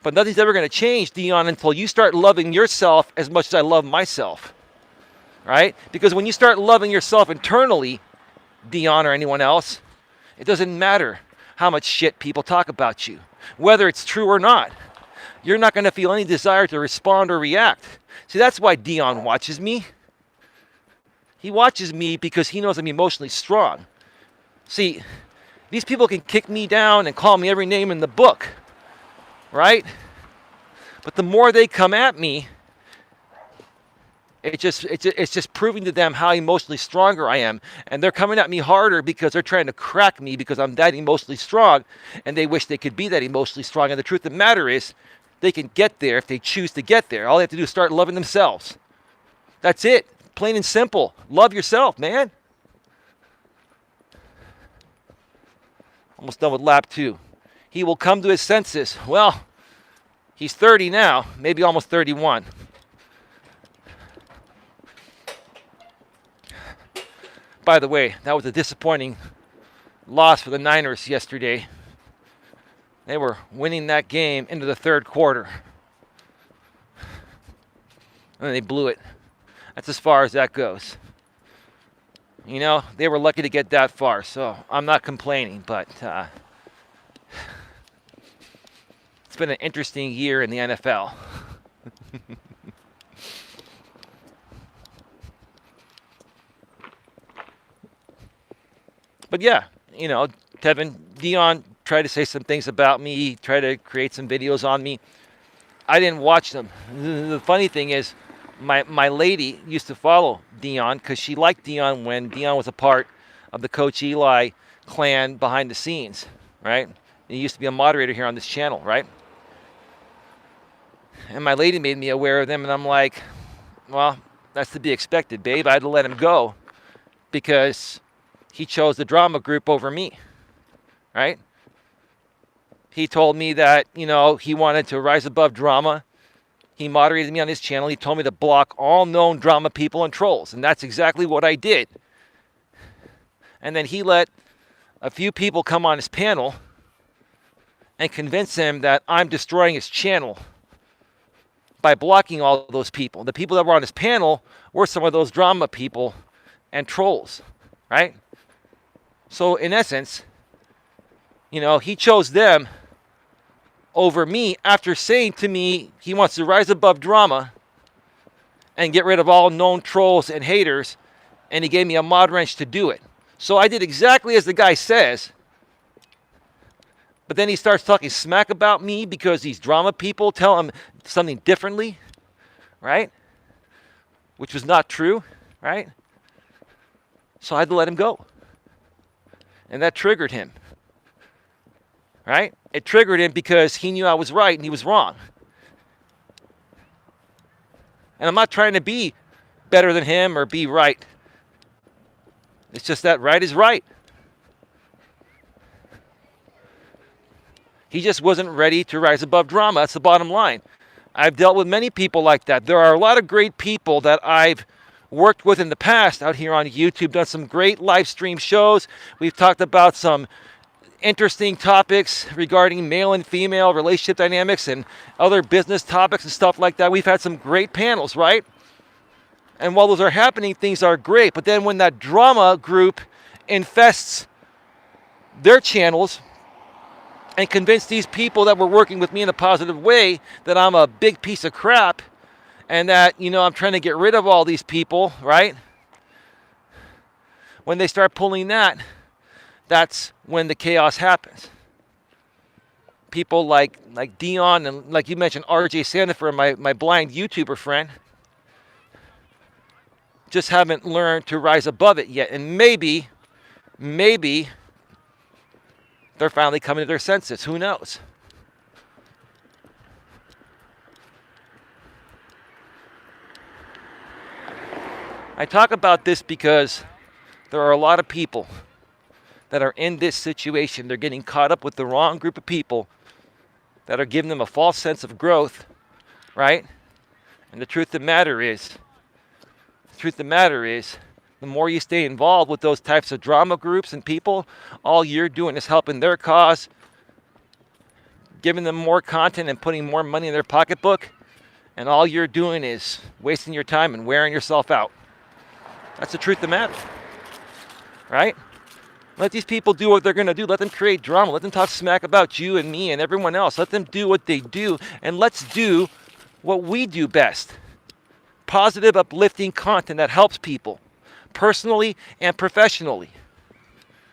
But nothing's ever going to change, Dion, until you start loving yourself as much as I love myself, right? Because when you start loving yourself internally, Dion or anyone else, it doesn't matter how much shit people talk about you, whether it's true or not. You're not going to feel any desire to respond or react. See, that's why Dion watches me. He watches me because he knows I'm emotionally strong. See, these people can kick me down and call me every name in the book, right? But the more they come at me, it's just proving to them how emotionally stronger I am. And they're coming at me harder because they're trying to crack me because I'm that emotionally strong, and they wish they could be that emotionally strong. And the truth of the matter is, they can get there if they choose to get there. All they have to do is start loving themselves. That's it. Plain and simple. Love yourself, man. Almost done with lap 2. He will come to his senses. Well, he's 30 now, maybe almost 31. By the way, that was a disappointing loss for the Niners yesterday. They were winning that game into the third quarter. And they blew it. That's as far as that goes. They were lucky to get that far, so I'm not complaining, but it's been an interesting year in the NFL. But yeah, Dion tried to say some things about me, tried to create some videos on me. I didn't watch them. The funny thing is, my lady used to follow Dion because she liked Dion when Dion was a part of the Coach Eli clan behind the scenes, right? He used to be a moderator here on this channel, right? And my lady made me aware of them, and I'm like, well, that's to be expected, babe. I had to let him go because he chose the drama group over me, right? He told me that, he wanted to rise above drama. He moderated me on his channel. He told me to block all known drama people and trolls. And that's exactly what I did. And then he let a few people come on his panel and convince him that I'm destroying his channel by blocking all those people. The people that were on his panel were some of those drama people and trolls, right? So in essence, he chose them over me after saying to me he wants to rise above drama and get rid of all known trolls and haters, and he gave me a mod wrench to do it. So I did exactly as the guy says, but then he starts talking smack about me because these drama people tell him something differently, right? Which was not true, right? So I had to let him go. And that triggered him, right? It triggered him because he knew I was right and he was wrong. And I'm not trying to be better than him or be right. It's just that right is right. He just wasn't ready to rise above drama. That's the bottom line. I've dealt with many people like that. There are a lot of great people that I've worked with in the past out here on YouTube, done some great live stream shows. We've talked about some interesting topics regarding male and female relationship dynamics and other business topics and stuff like that. We've had some great panels, right? And while those are happening, things are great. But then when that drama group infests their channels and convince these people that were working with me in a positive way that I'm a big piece of crap and that, I'm trying to get rid of all these people, right? When they start pulling that, that's when the chaos happens. People like Dion and, like you mentioned, RJ Sandifer, my blind YouTuber friend, just haven't learned to rise above it yet. And maybe they're finally coming to their senses. Who knows? I talk about this because there are a lot of people that are in this situation. They're getting caught up with the wrong group of people that are giving them a false sense of growth, right? And the truth of the matter is, the more you stay involved with those types of drama groups and people, all you're doing is helping their cause, giving them more content and putting more money in their pocketbook, and all you're doing is wasting your time and wearing yourself out. That's the truth of the matter, right? Let these people do what they're going to do. Let them create drama. Let them talk smack about you and me and everyone else. Let them do what they do, and let's do what we do best. Positive, uplifting content that helps people, personally and professionally.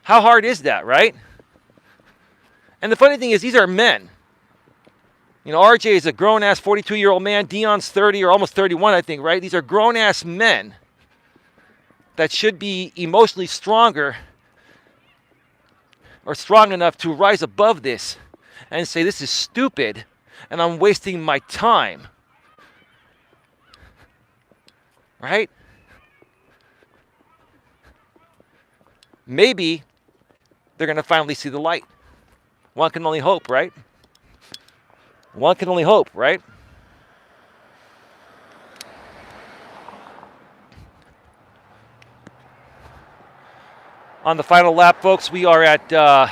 How hard is that, right? And the funny thing is, these are men. RJ is a grown-ass 42-year-old man. Dion's 30 or almost 31, I think, right? These are grown-ass men that should be emotionally stronger or strong enough to rise above this and say, this is stupid and I'm wasting my time. Right? Maybe they're going to finally see the light. One can only hope, right? One can only hope, right? On the final lap, folks, we are at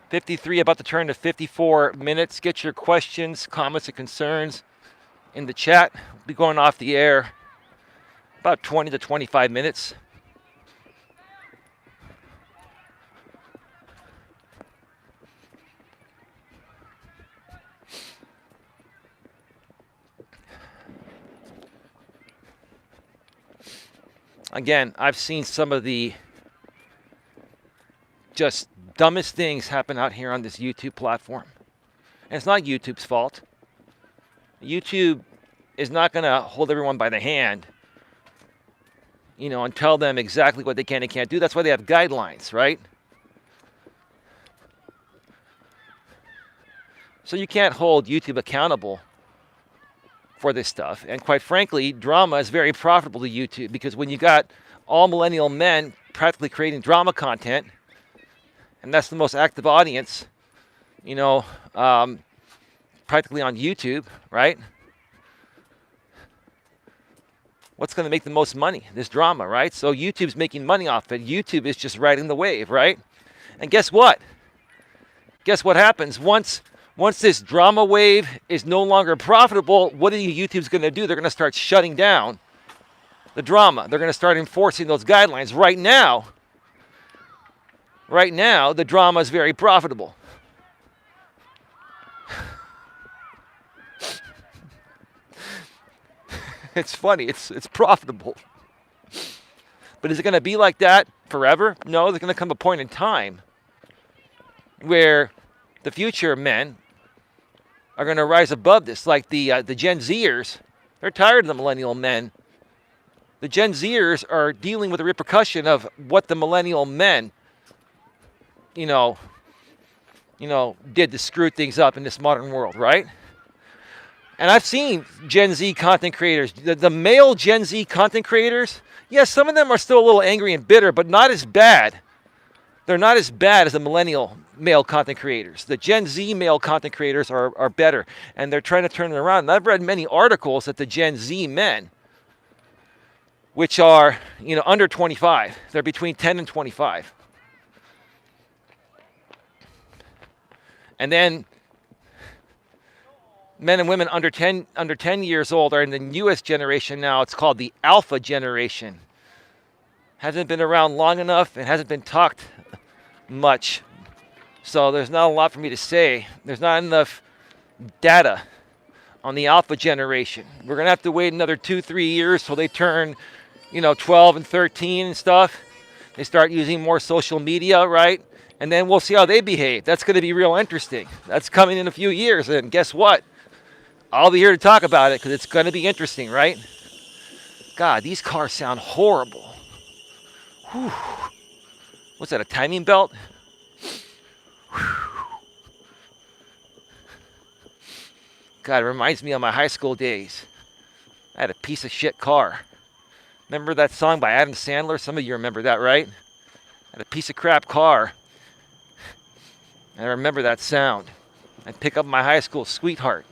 53, about to turn to 54 minutes. Get your questions, comments, and concerns in the chat. We'll be going off the air about 20 to 25 minutes. Again, I've seen some of the just dumbest things happen out here on this YouTube platform. And it's not YouTube's fault. YouTube is not going to hold everyone by the hand, and tell them exactly what they can and can't do. That's why they have guidelines, right? So you can't hold YouTube accountable for this stuff. And quite frankly, drama is very profitable to YouTube because when you got all millennial men practically creating drama content, and that's the most active audience, you know, practically on YouTube, right? What's going to make the most money? This drama, right? So YouTube's making money off it. YouTube is just riding the wave, right? And guess what? Guess what happens? Once this drama wave is no longer profitable, what are YouTube's going to do? They're going to start shutting down the drama. They're going to start enforcing those guidelines. Right now, the drama is very profitable. It's funny. It's profitable. But is it going to be like that forever? No, there's going to come a point in time where the future men are going to rise above this. Like the Gen Zers, they're tired of the millennial men. The Gen Zers are dealing with the repercussion of what the millennial men, did to screw things up in this modern world, right? And I've seen Gen Z content creators, the male Gen Z content creators, yes, some of them are still a little angry and bitter, but not as bad. They're not as bad as the millennial male content creators. The Gen Z male content creators are better, and they're trying to turn it around. And I've read many articles that the Gen Z men, which are, under 25, they're between 10 and 25. And then men and women under 10 years old are in the newest generation now. It's called the Alpha generation. Hasn't been around long enough. It hasn't been talked much. So there's not a lot for me to say. There's not enough data on the Alpha generation. We're going to have to wait another 2-3 years till they turn, 12 and 13 and stuff. They start using more social media, right? And then we'll see how they behave. That's going to be real interesting. That's coming in a few years. And guess what? I'll be here to talk about it because it's going to be interesting, right? God, these cars sound horrible. Whew. What's that, a timing belt? Whew. God, it reminds me of my high school days. I had a piece of shit car. Remember that song by Adam Sandler? Some of you remember that, right? I had a piece of crap car. I remember that sound. I'd pick up my high school sweetheart,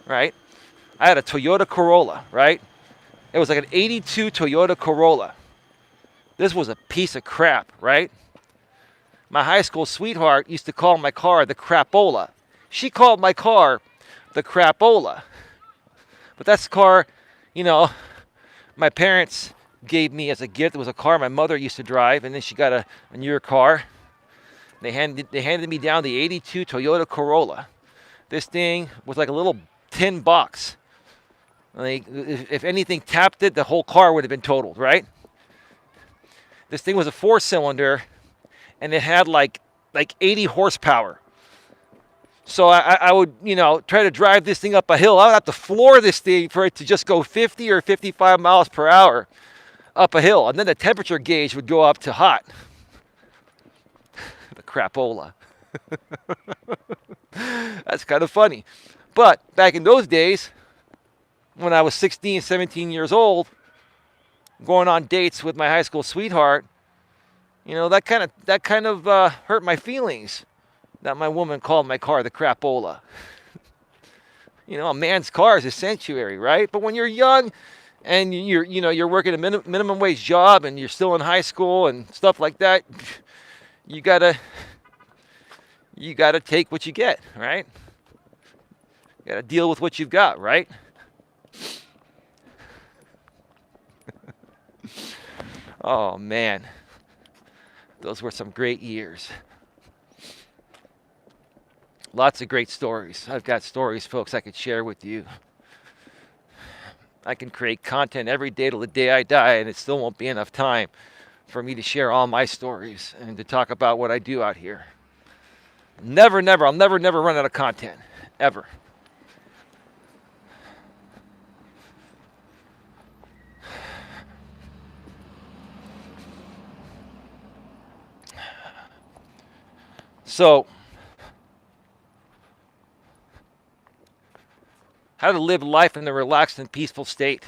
right? I had a Toyota Corolla, right? It was like an 82 Toyota Corolla. This was a piece of crap, right? My high school sweetheart used to call my car the Crapola. She called my car the Crapola. But that's the car, my parents gave me as a gift. It was a car my mother used to drive, and then she got a newer car. They handed me down the 82 Toyota Corolla. This thing was like a little tin box. Like, if anything tapped it, the whole car would have been totaled, right? This thing was a 4-cylinder, and it had like 80 horsepower. So I would, try to drive this thing up a hill. I would have to floor this thing for it to just go 50 or 55 miles per hour up a hill. And then the temperature gauge would go up to hot. The crapola. That's kind of funny. But back in those days, when I was 16, 17 years old, going on dates with my high school sweetheart, that kind of hurt my feelings that my woman called my car the crapola. A man's car is a sanctuary, right? But when you're young and you're working a minimum wage job and you're still in high school and stuff like that, you gotta take what you get, right? You gotta deal with what you've got, right? Oh man, those were some great years. Lots of great stories. I've got stories, folks, I could share with you. I can create content every day till the day I die, and it still won't be enough time for me to share all my stories and to talk about what I do out here. I'll never run out of content, ever. So, how to live life in a relaxed and peaceful state.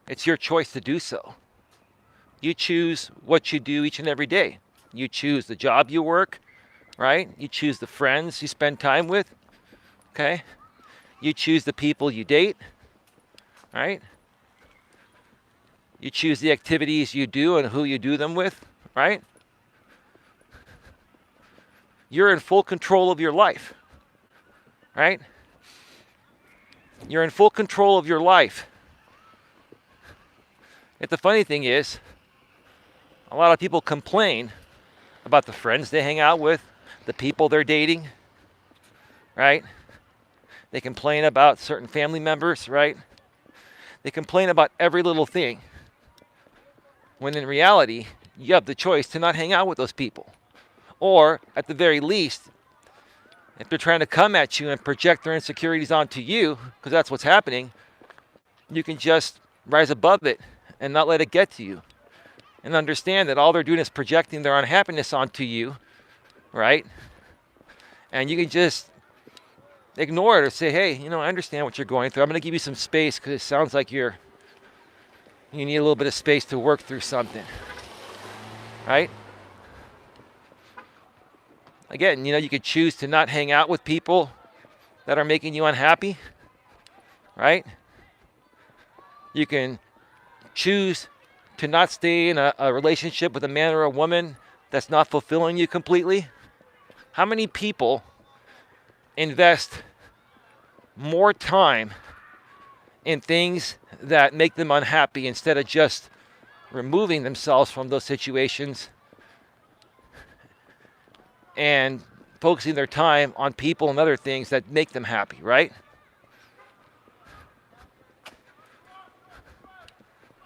It's your choice to do so. You choose what you do each and every day. You choose the job you work, right? You choose the friends you spend time with, okay? You choose the people you date, right? You choose the activities you do and who you do them with, right? You're in full control of your life, right? You're in full control of your life. Yet the funny thing is, a lot of people complain about the friends they hang out with, the people they're dating, right? They complain about certain family members, right? They complain about every little thing. When in reality, you have the choice to not hang out with those people. Or, at the very least, if they're trying to come at you and project their insecurities onto you, because that's what's happening, you can just rise above it and not let it get to you. And understand that all they're doing is projecting their unhappiness onto you, right? And you can just ignore it or say, hey, I understand what you're going through. I'm going to give you some space because it sounds like you need a little bit of space to work through something, right? Again, you could choose to not hang out with people that are making you unhappy, right? You can choose to not stay in a relationship with a man or a woman that's not fulfilling you completely. How many people invest more time in things that make them unhappy instead of just removing themselves from those situations and focusing their time on people and other things that make them happy, right?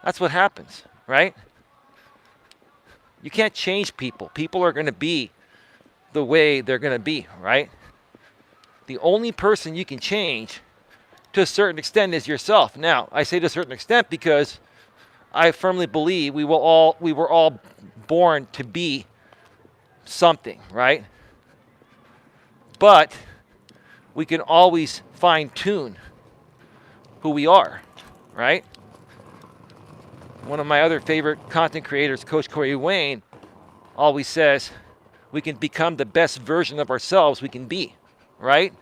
That's what happens, right? You can't change people. People are going to be the way they're going to be, right? The only person you can change to a certain extent is yourself. Now, I say to a certain extent because I firmly believe we were all born to be something, right? But we can always fine-tune who we are, right? One of my other favorite content creators, Coach Eli, always says we can become the best version of ourselves we can be, right?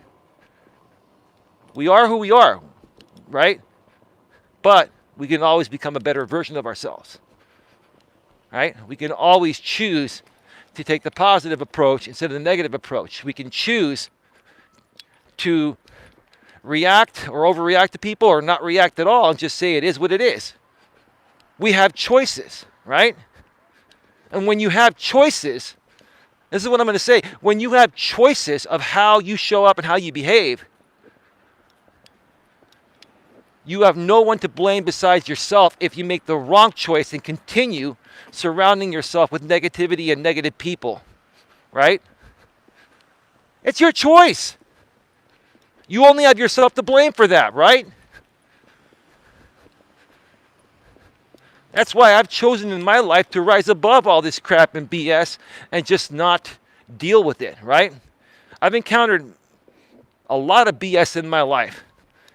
We are who we are, right? But we can always become a better version of ourselves, right? We can always choose to take the positive approach instead of the negative approach. We can choose to react or overreact to people or not react at all and just say it is what it is. We have choices, right? And when you have choices, this is what I'm going to say. When you have choices of how you show up and how you behave, you have no one to blame besides yourself if you make the wrong choice and continue surrounding yourself with negativity and negative people, right? It's your choice. You only have yourself to blame for that, right? That's why I've chosen in my life to rise above all this crap and BS and just not deal with it, right? I've encountered a lot of BS in my life,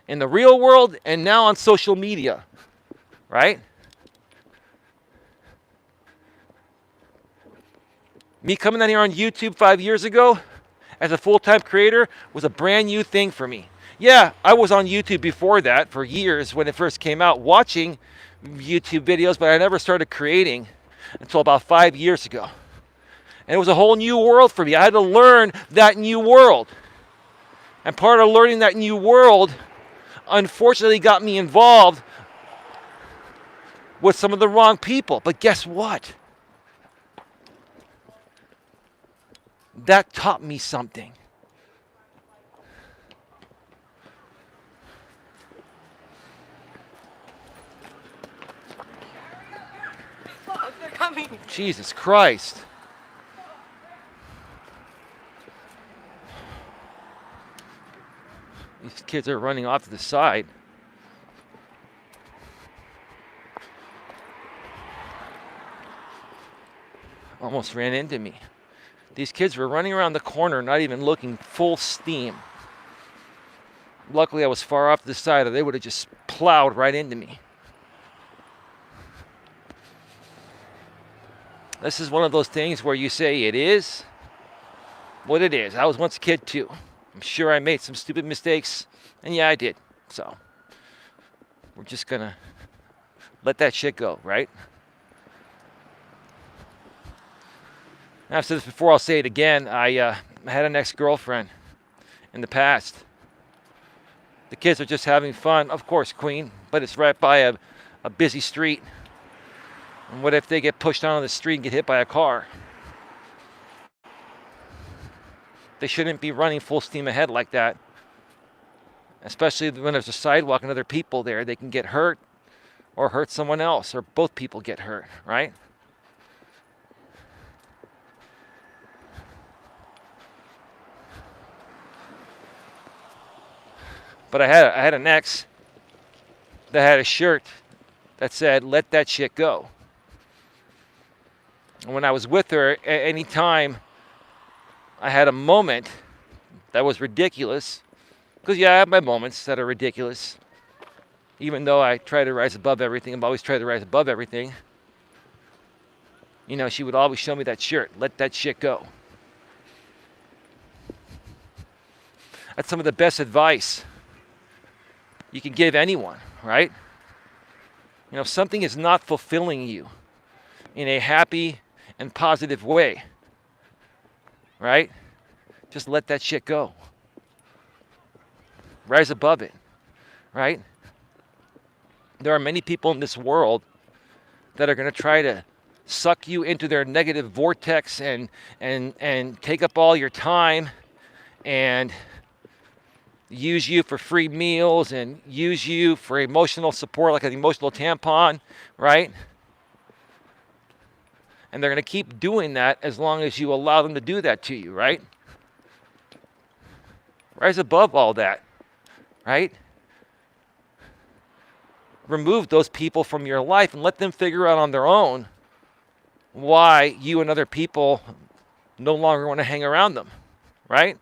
in the real world and now on social media, right? Me coming down here on YouTube 5 years ago as a full-time creator was a brand new thing for me. Yeah, I was on YouTube before that for years when it first came out, watching YouTube videos, but I never started creating until about 5 years ago. And it was a whole new world for me. I had to learn that new world. And part of learning that new world, unfortunately, got me involved with some of the wrong people. But guess what? That taught me something. They're coming. Jesus Christ. These kids are running off to the side. Almost ran into me. These kids were running around the corner, not even looking, full steam. Luckily, I was far off to the side, or they would have just plowed right into me. This is one of those things where you say it is what it is. I was once a kid too. I'm sure I made some stupid mistakes, and yeah, I did. So we're just gonna let that shit go, right? I've said this before, I'll say it again. I had an ex-girlfriend in the past. The kids are just having fun, of course, Queen, but it's right by a busy street. And what if they get pushed onto the street and get hit by a car? They shouldn't be running full steam ahead like that. Especially when there's a sidewalk and other people there. They can get hurt or hurt someone else, or both people get hurt, right? But I had an ex that had a shirt that said, "Let that shit go." And when I was with her, any time I had a moment that was ridiculous, because yeah, I have my moments that are ridiculous, even though I try to rise above everything. I'm always trying to rise above everything. You know, she would always show me that shirt, "Let that shit go." That's some of the best advice you can give anyone, right? You know, if something is not fulfilling you in a happy and positive way, right? Just let that shit go. Rise above it, right? There are many people in this world that are going to try to suck you into their negative vortex and take up all your time and use you for free meals and use you for emotional support, like an emotional tampon, right? And they're going to keep doing that as long as you allow them to do that to you, right? Rise above all that, right? Remove those people from your life and let them figure out on their own why you and other people no longer want to hang around them, right?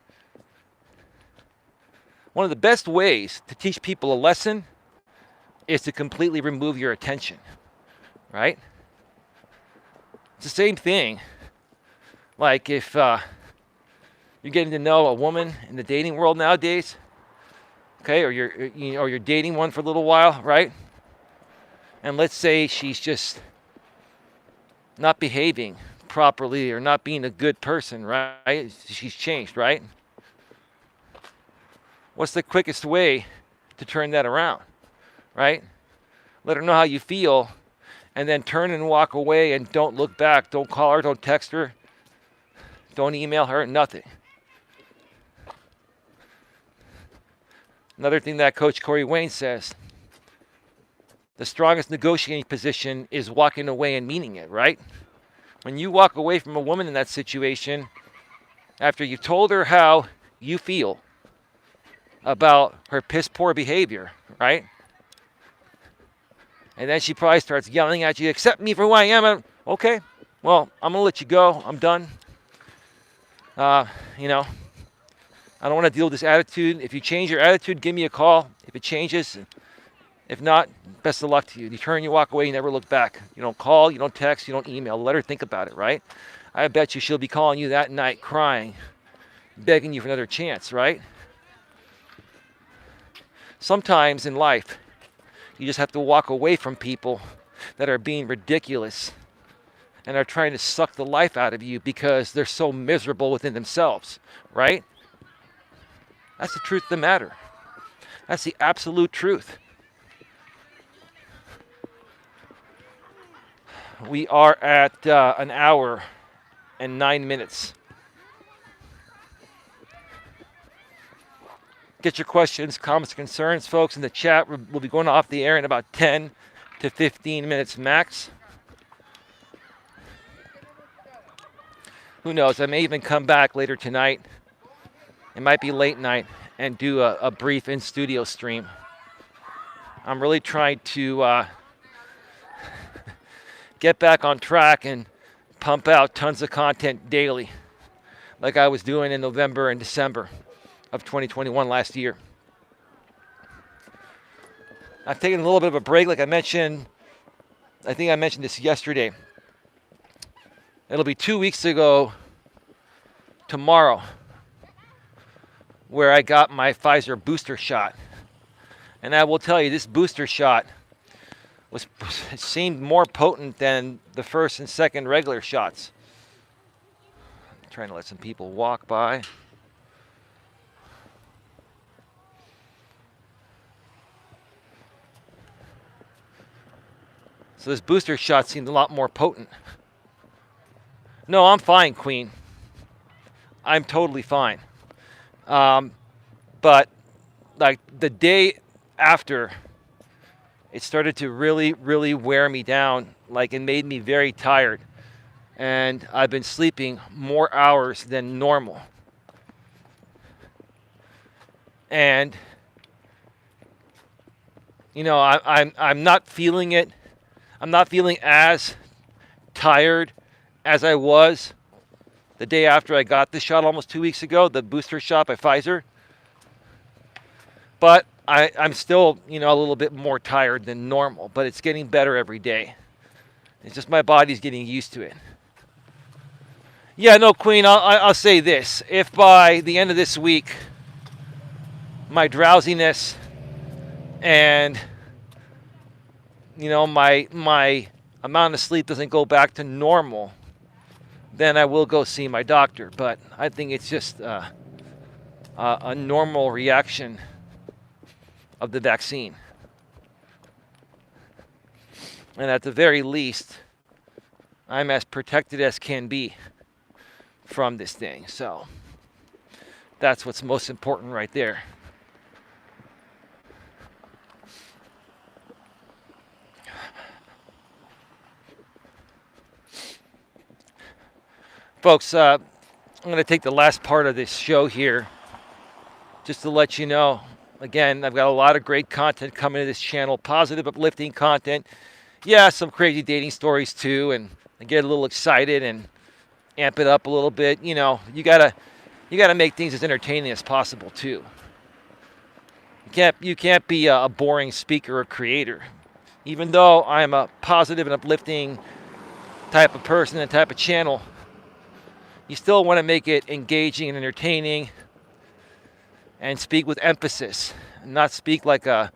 One of the best ways to teach people a lesson is to completely remove your attention, right? It's the same thing. Like if you're getting to know a woman in the dating world nowadays, okay, or you're dating one for a little while, right? And let's say she's just not behaving properly or not being a good person, right? She's changed, right? What's the quickest way to turn that around, right? Let her know how you feel, and then turn and walk away and don't look back. Don't call her, don't text her, don't email her, nothing. Another thing that Coach Corey Wayne says, the strongest negotiating position is walking away and meaning it, right? When you walk away from a woman in that situation, after you've told her how you feel about her piss poor behavior, right? And then she probably starts yelling at you, "Accept me for who I am." Okay, well, I'm going to let you go. I'm done. You know, I don't want to deal with this attitude. If you change your attitude, give me a call. If it changes, if not, best of luck to you. You turn, you walk away, you never look back. You don't call, you don't text, you don't email. Let her think about it, right? I bet you she'll be calling you that night, crying, begging you for another chance, right? Sometimes in life, you just have to walk away from people that are being ridiculous and are trying to suck the life out of you because they're so miserable within themselves, right? That's the truth of the matter. That's the absolute truth. We are at an hour and 9 minutes. Get your questions, comments, concerns, folks, in the chat. We'll be going off the air in about 10 to 15 minutes max. Who knows? I may even come back later tonight. It might be late night and do a brief in-studio stream. I'm really trying to get back on track and pump out tons of content daily, like I was doing in November and December of 2021 last year. I've taken a little bit of a break, like I mentioned. I think I mentioned this yesterday. It'll be 2 weeks ago tomorrow where I got my Pfizer booster shot. And I will tell you, this booster shot seemed more potent than the first and second regular shots. I'm trying to let some people walk by. So this booster shot seemed a lot more potent. No, I'm fine, Queen. I'm totally fine. But like the day after, it started to really, really wear me down. Like it made me very tired. And I've been sleeping more hours than normal. And you know, I'm not feeling it. I'm not feeling as tired as I was the day after I got the shot almost 2 weeks ago, the booster shot by Pfizer. But I'm still, you know, a little bit more tired than normal, but it's getting better every day. It's just my body's getting used to it. Yeah, no, Queen, I'll say this. If by the end of this week, my drowsiness and, you know, my amount of sleep doesn't go back to normal, then I will go see my doctor. But I think it's just a normal reaction of the vaccine. And at the very least, I'm as protected as can be from this thing. So that's what's most important right there. Folks, I'm going to take the last part of this show here just to let you know. Again, I've got a lot of great content coming to this channel, positive, uplifting content. Yeah, some crazy dating stories too, and I get a little excited and amp it up a little bit. You know, you gotta make things as entertaining as possible too. You can't be a boring speaker or creator. Even though I'm a positive and uplifting type of person and type of channel, you still want to make it engaging and entertaining and speak with emphasis, not speak like a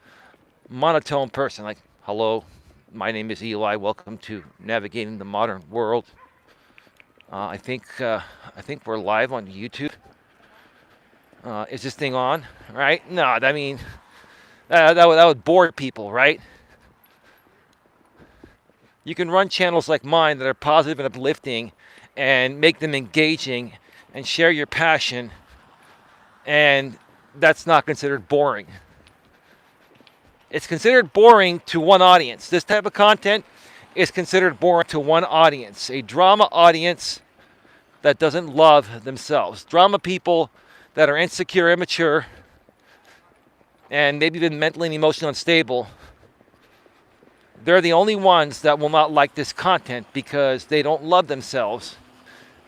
monotone person, like, hello, my name is Eli, welcome to Navigating the Modern World. I think we're live on YouTube. Is this thing on, right? No, I mean, that would bore people, right? You can run channels like mine that are positive and uplifting and make them engaging and share your passion, and that's not considered boring. It's considered boring to one audience. This type of content is considered boring to one audience, a drama audience that doesn't love themselves. Drama people that are insecure, immature, and maybe even mentally and emotionally unstable. They're the only ones that will not like this content because they don't love themselves,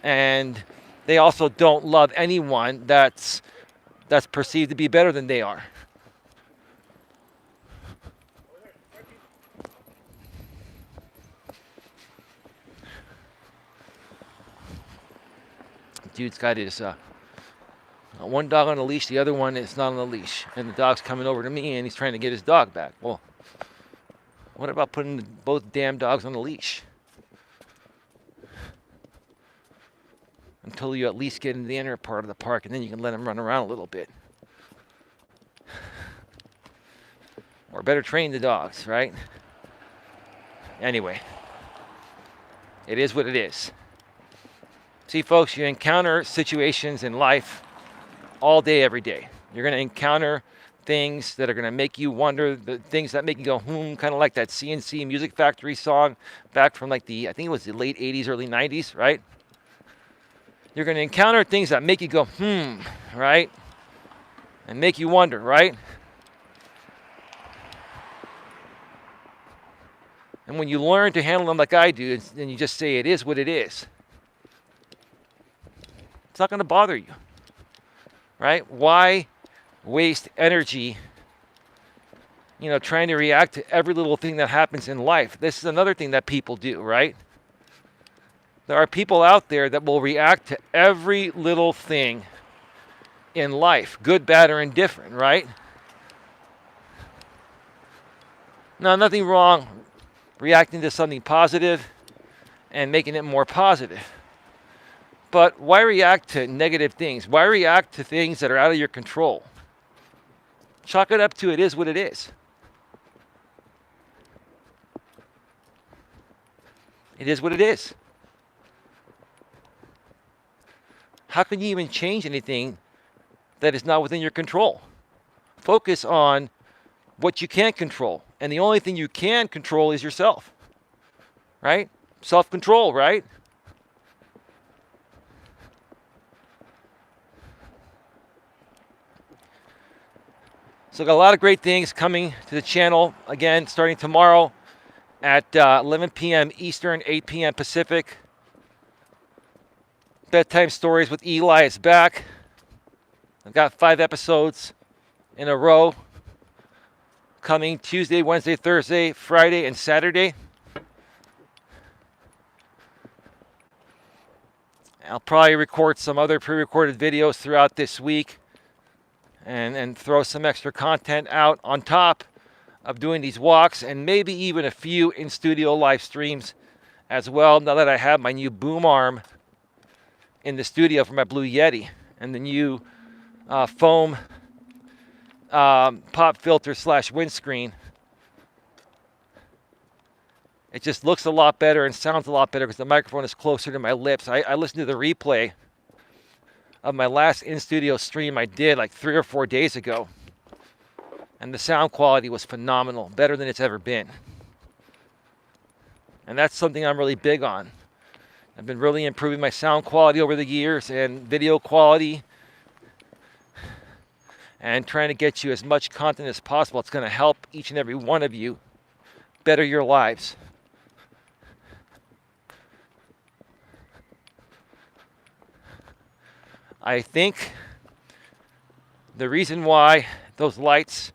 and they also don't love anyone that's perceived to be better than they are. Dude's got his one dog on a leash, the other one is not on a leash, and the dog's coming over to me and he's trying to get his dog back. Well, what about putting both damn dogs on a leash? Until you at least get into the inner part of the park, and then you can let them run around a little bit. Or better train the dogs, right? Anyway, it is what it is. See, folks, you encounter situations in life all day, every day. You're going to encounter things that are going to make you wonder, the things that make you go, kind of like that CNC Music Factory song back from like I think it was the late 80s, early 90s, right? You're going to encounter things that make you go, right? And make you wonder, right? And when you learn to handle them like I do, then you just say it is what it is. It's not going to bother you, right? Why waste energy, trying to react to every little thing that happens in life? This is another thing that people do, right? There are people out there that will react to every little thing in life, good, bad, or indifferent, right? Now, nothing wrong reacting to something positive and making it more positive. But why react to negative things? Why react to things that are out of your control? Chalk it up to it is what it is. It is what it is. How can you even change anything that is not within your control? Focus on what you can't control. And the only thing you can control is yourself. Right? Self-control, right? So got a lot of great things coming to the channel. Again, starting tomorrow at 11 p.m. Eastern, 8 p.m. Pacific. Bedtime Stories with Eli is back. I've got 5 episodes in a row coming Tuesday, Wednesday, Thursday, Friday, and Saturday. I'll probably record some other pre-recorded videos throughout this week and throw some extra content out on top of doing these walks, and maybe even a few in-studio live streams as well, now that I have my new boom arm in the studio for my Blue Yeti and the new foam pop filter / windscreen. It just looks a lot better and sounds a lot better because the microphone is closer to my lips. I listened to the replay of my last in-studio stream I did like 3 or 4 days ago, and the sound quality was phenomenal, better than it's ever been. And that's something I'm really big on. I've been really improving my sound quality over the years and video quality, and trying to get you as much content as possible. It's going to help each and every one of you better your lives. I think the reason why those lights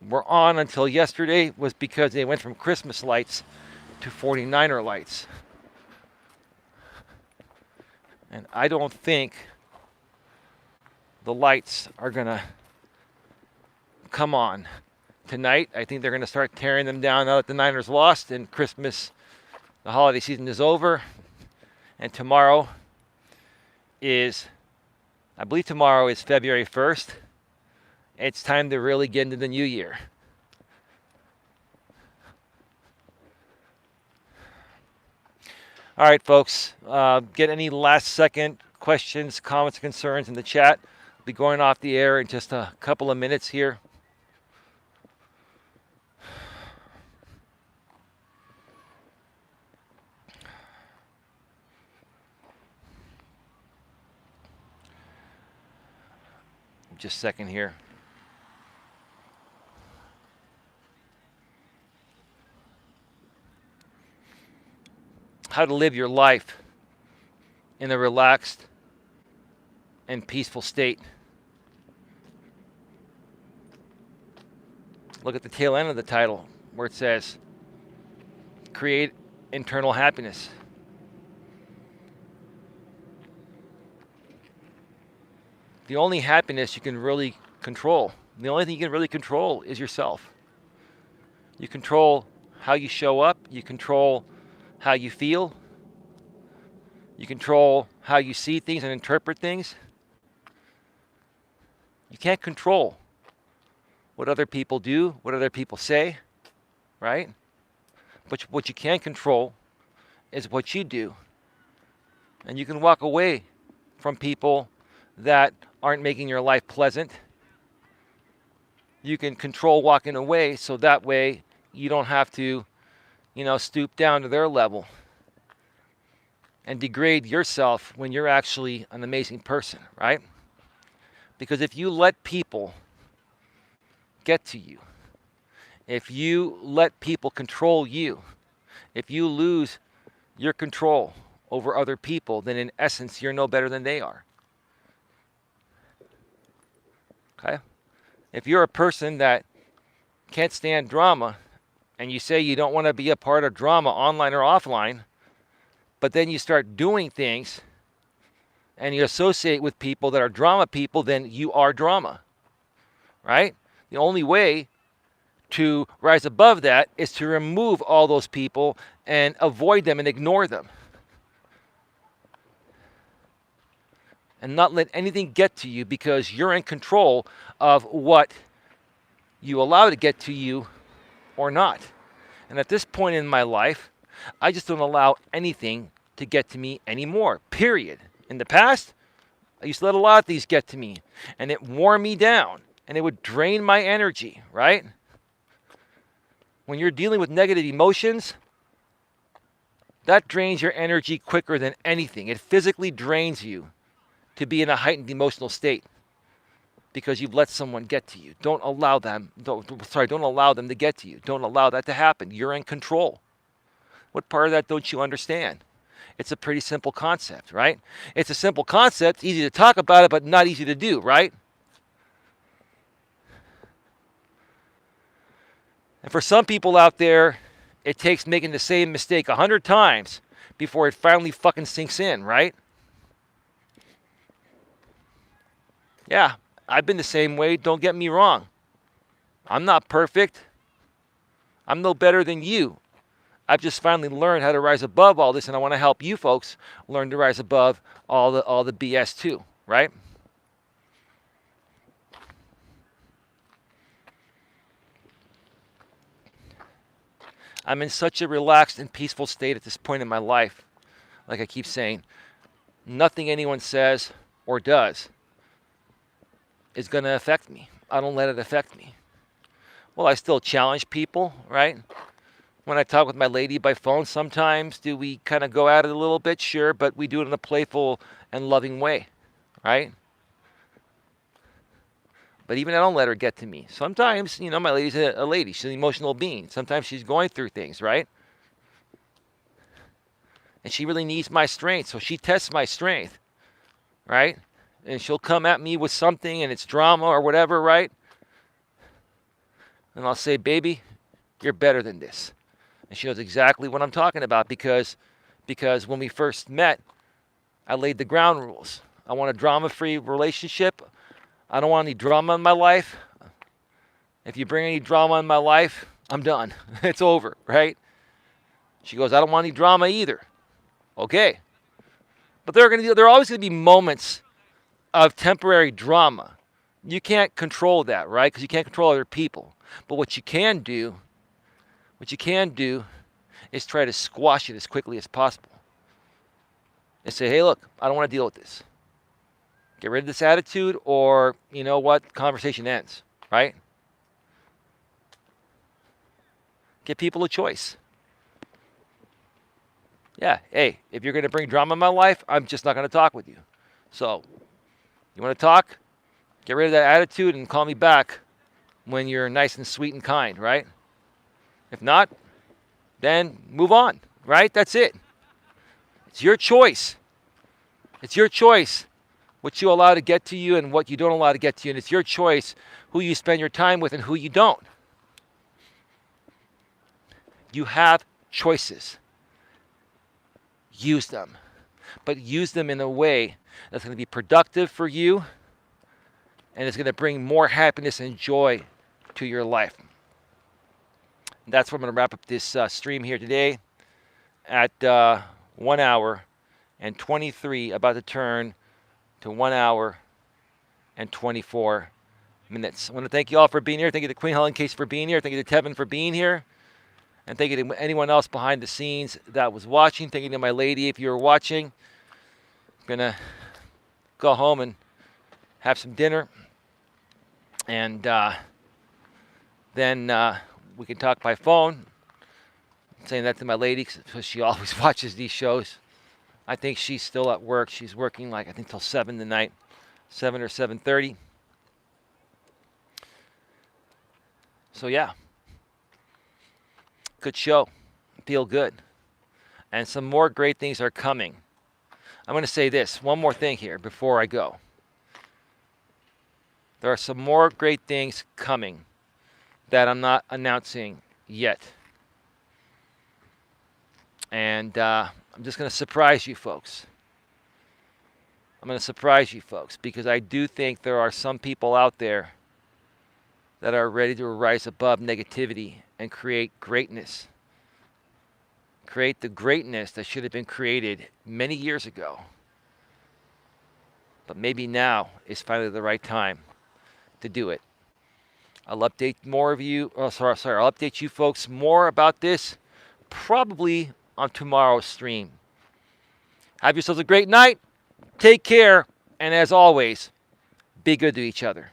were on until yesterday was because they went from Christmas lights to 49er lights. And I don't think the lights are going to come on tonight. I think they're going to start tearing them down now that the Niners lost and Christmas, the holiday season is over. And tomorrow is, I believe tomorrow is February 1st. It's time to really get into the new year. All right, folks. Get any last-second questions, comments, concerns in the chat. I'll be going off the air in just a couple of minutes here. Just a second here. How to live your life in a relaxed and peaceful state. Look at the tail end of the title where it says, create internal happiness. The only happiness you can really control, the only thing you can really control is yourself. You control how you show up, you control how you feel, you control how you see things and interpret things. You can't control what other people do, what other people say, right? But what you can control is what you do. And you can walk away from people that aren't making your life pleasant. You can control walking away so that way you don't have to, stoop down to their level and degrade yourself when you're actually an amazing person, right? Because if you let people get to you, if you let people control you, if you lose your control over other people, then in essence, you're no better than they are. Okay? If you're a person that can't stand drama and you say you don't want to be a part of drama online or offline, But then you start doing things and you associate with people that are drama people, then you are drama, right? The only way to rise above that is to remove all those people and avoid them and ignore them. And not let anything get to you, because you're in control of what you allow to get to you or not. And at this point in my life, I just don't allow anything to get to me anymore, period. In the past, I used to let a lot of things get to me, and it wore me down, and it would drain my energy, right? When you're dealing with negative emotions, that drains your energy quicker than anything. It physically drains you to be in a heightened emotional state because you've let someone get to you. Don't allow them to get to you. Don't allow that to happen. You're in control. What part of that don't you understand? It's a pretty simple concept, right? It's a simple concept, easy to talk about it, but not easy to do, right? And for some people out there, it takes making the same mistake 100 times before it finally fucking sinks in, right? Yeah, I've been the same way, don't get me wrong. I'm not perfect. I'm no better than you. I've just finally learned how to rise above all this, and I want to help you folks learn to rise above all the BS too, right? I'm in such a relaxed and peaceful state at this point in my life. Like I keep saying, nothing anyone says or does is going to affect me. I don't let it affect me. Well, I still challenge people, right? When I talk with my lady by phone, sometimes do we kind of go at it a little bit? Sure, but we do it in a playful and loving way, right? But even I don't let her get to me. Sometimes, my lady's a lady. She's an emotional being. Sometimes she's going through things, right? And she really needs my strength, so she tests my strength, right? And she'll come at me with something, and it's drama or whatever, right? And I'll say, baby, you're better than this. And she knows exactly what I'm talking about because when we first met, I laid the ground rules. I want a drama-free relationship. I don't want any drama in my life. If you bring any drama in my life, I'm done. It's over, right? She goes, I don't want any drama either. Okay. But there are always going to be moments of temporary drama. You can't control that, right? Because you can't control other people. But what you can do is try to squash it as quickly as possible. And say, hey, look, I don't want to deal with this. Get rid of this attitude, or, you know what, conversation ends, right? Give people a choice. Yeah, hey, if you're going to bring drama in my life, I'm just not going to talk with you. So, you want to talk? Get rid of that attitude and call me back when you're nice and sweet and kind, right? If not, then move on, right? That's it. It's your choice. It's your choice what you allow to get to you and what you don't allow to get to you. And it's your choice who you spend your time with and who you don't. You have choices. Use them. But use them in a way that's going to be productive for you and it's going to bring more happiness and joy to your life. And that's where I'm going to wrap up this stream here today at 1 hour and 23, about to turn to 1 hour and 24 minutes. I want to thank you all for being here. Thank you to Queen Helen Case for being here. Thank you to Tevin for being here. And thank you to anyone else behind the scenes that was watching. Thank you to my lady if you were watching. I'm going to go home and have some dinner. And then we can talk by phone. I'm saying that to my lady because she always watches these shows. I think she's still at work. She's working I think till 7 tonight, 7 or 7:30. So yeah, good show. Feel good. And some more great things are coming. I'm going to say this, one more thing here before I go. There are some more great things coming that I'm not announcing yet. And I'm I'm just going to surprise you folks. I'm going to surprise you folks because I do think there are some people out there that are ready to rise above negativity and create greatness. Create the greatness that should have been created many years ago. But maybe now is finally the right time to do it. I'll update more of you. I'll update you folks more about this probably on tomorrow's stream. Have yourselves a great night. Take care. And as always, be good to each other.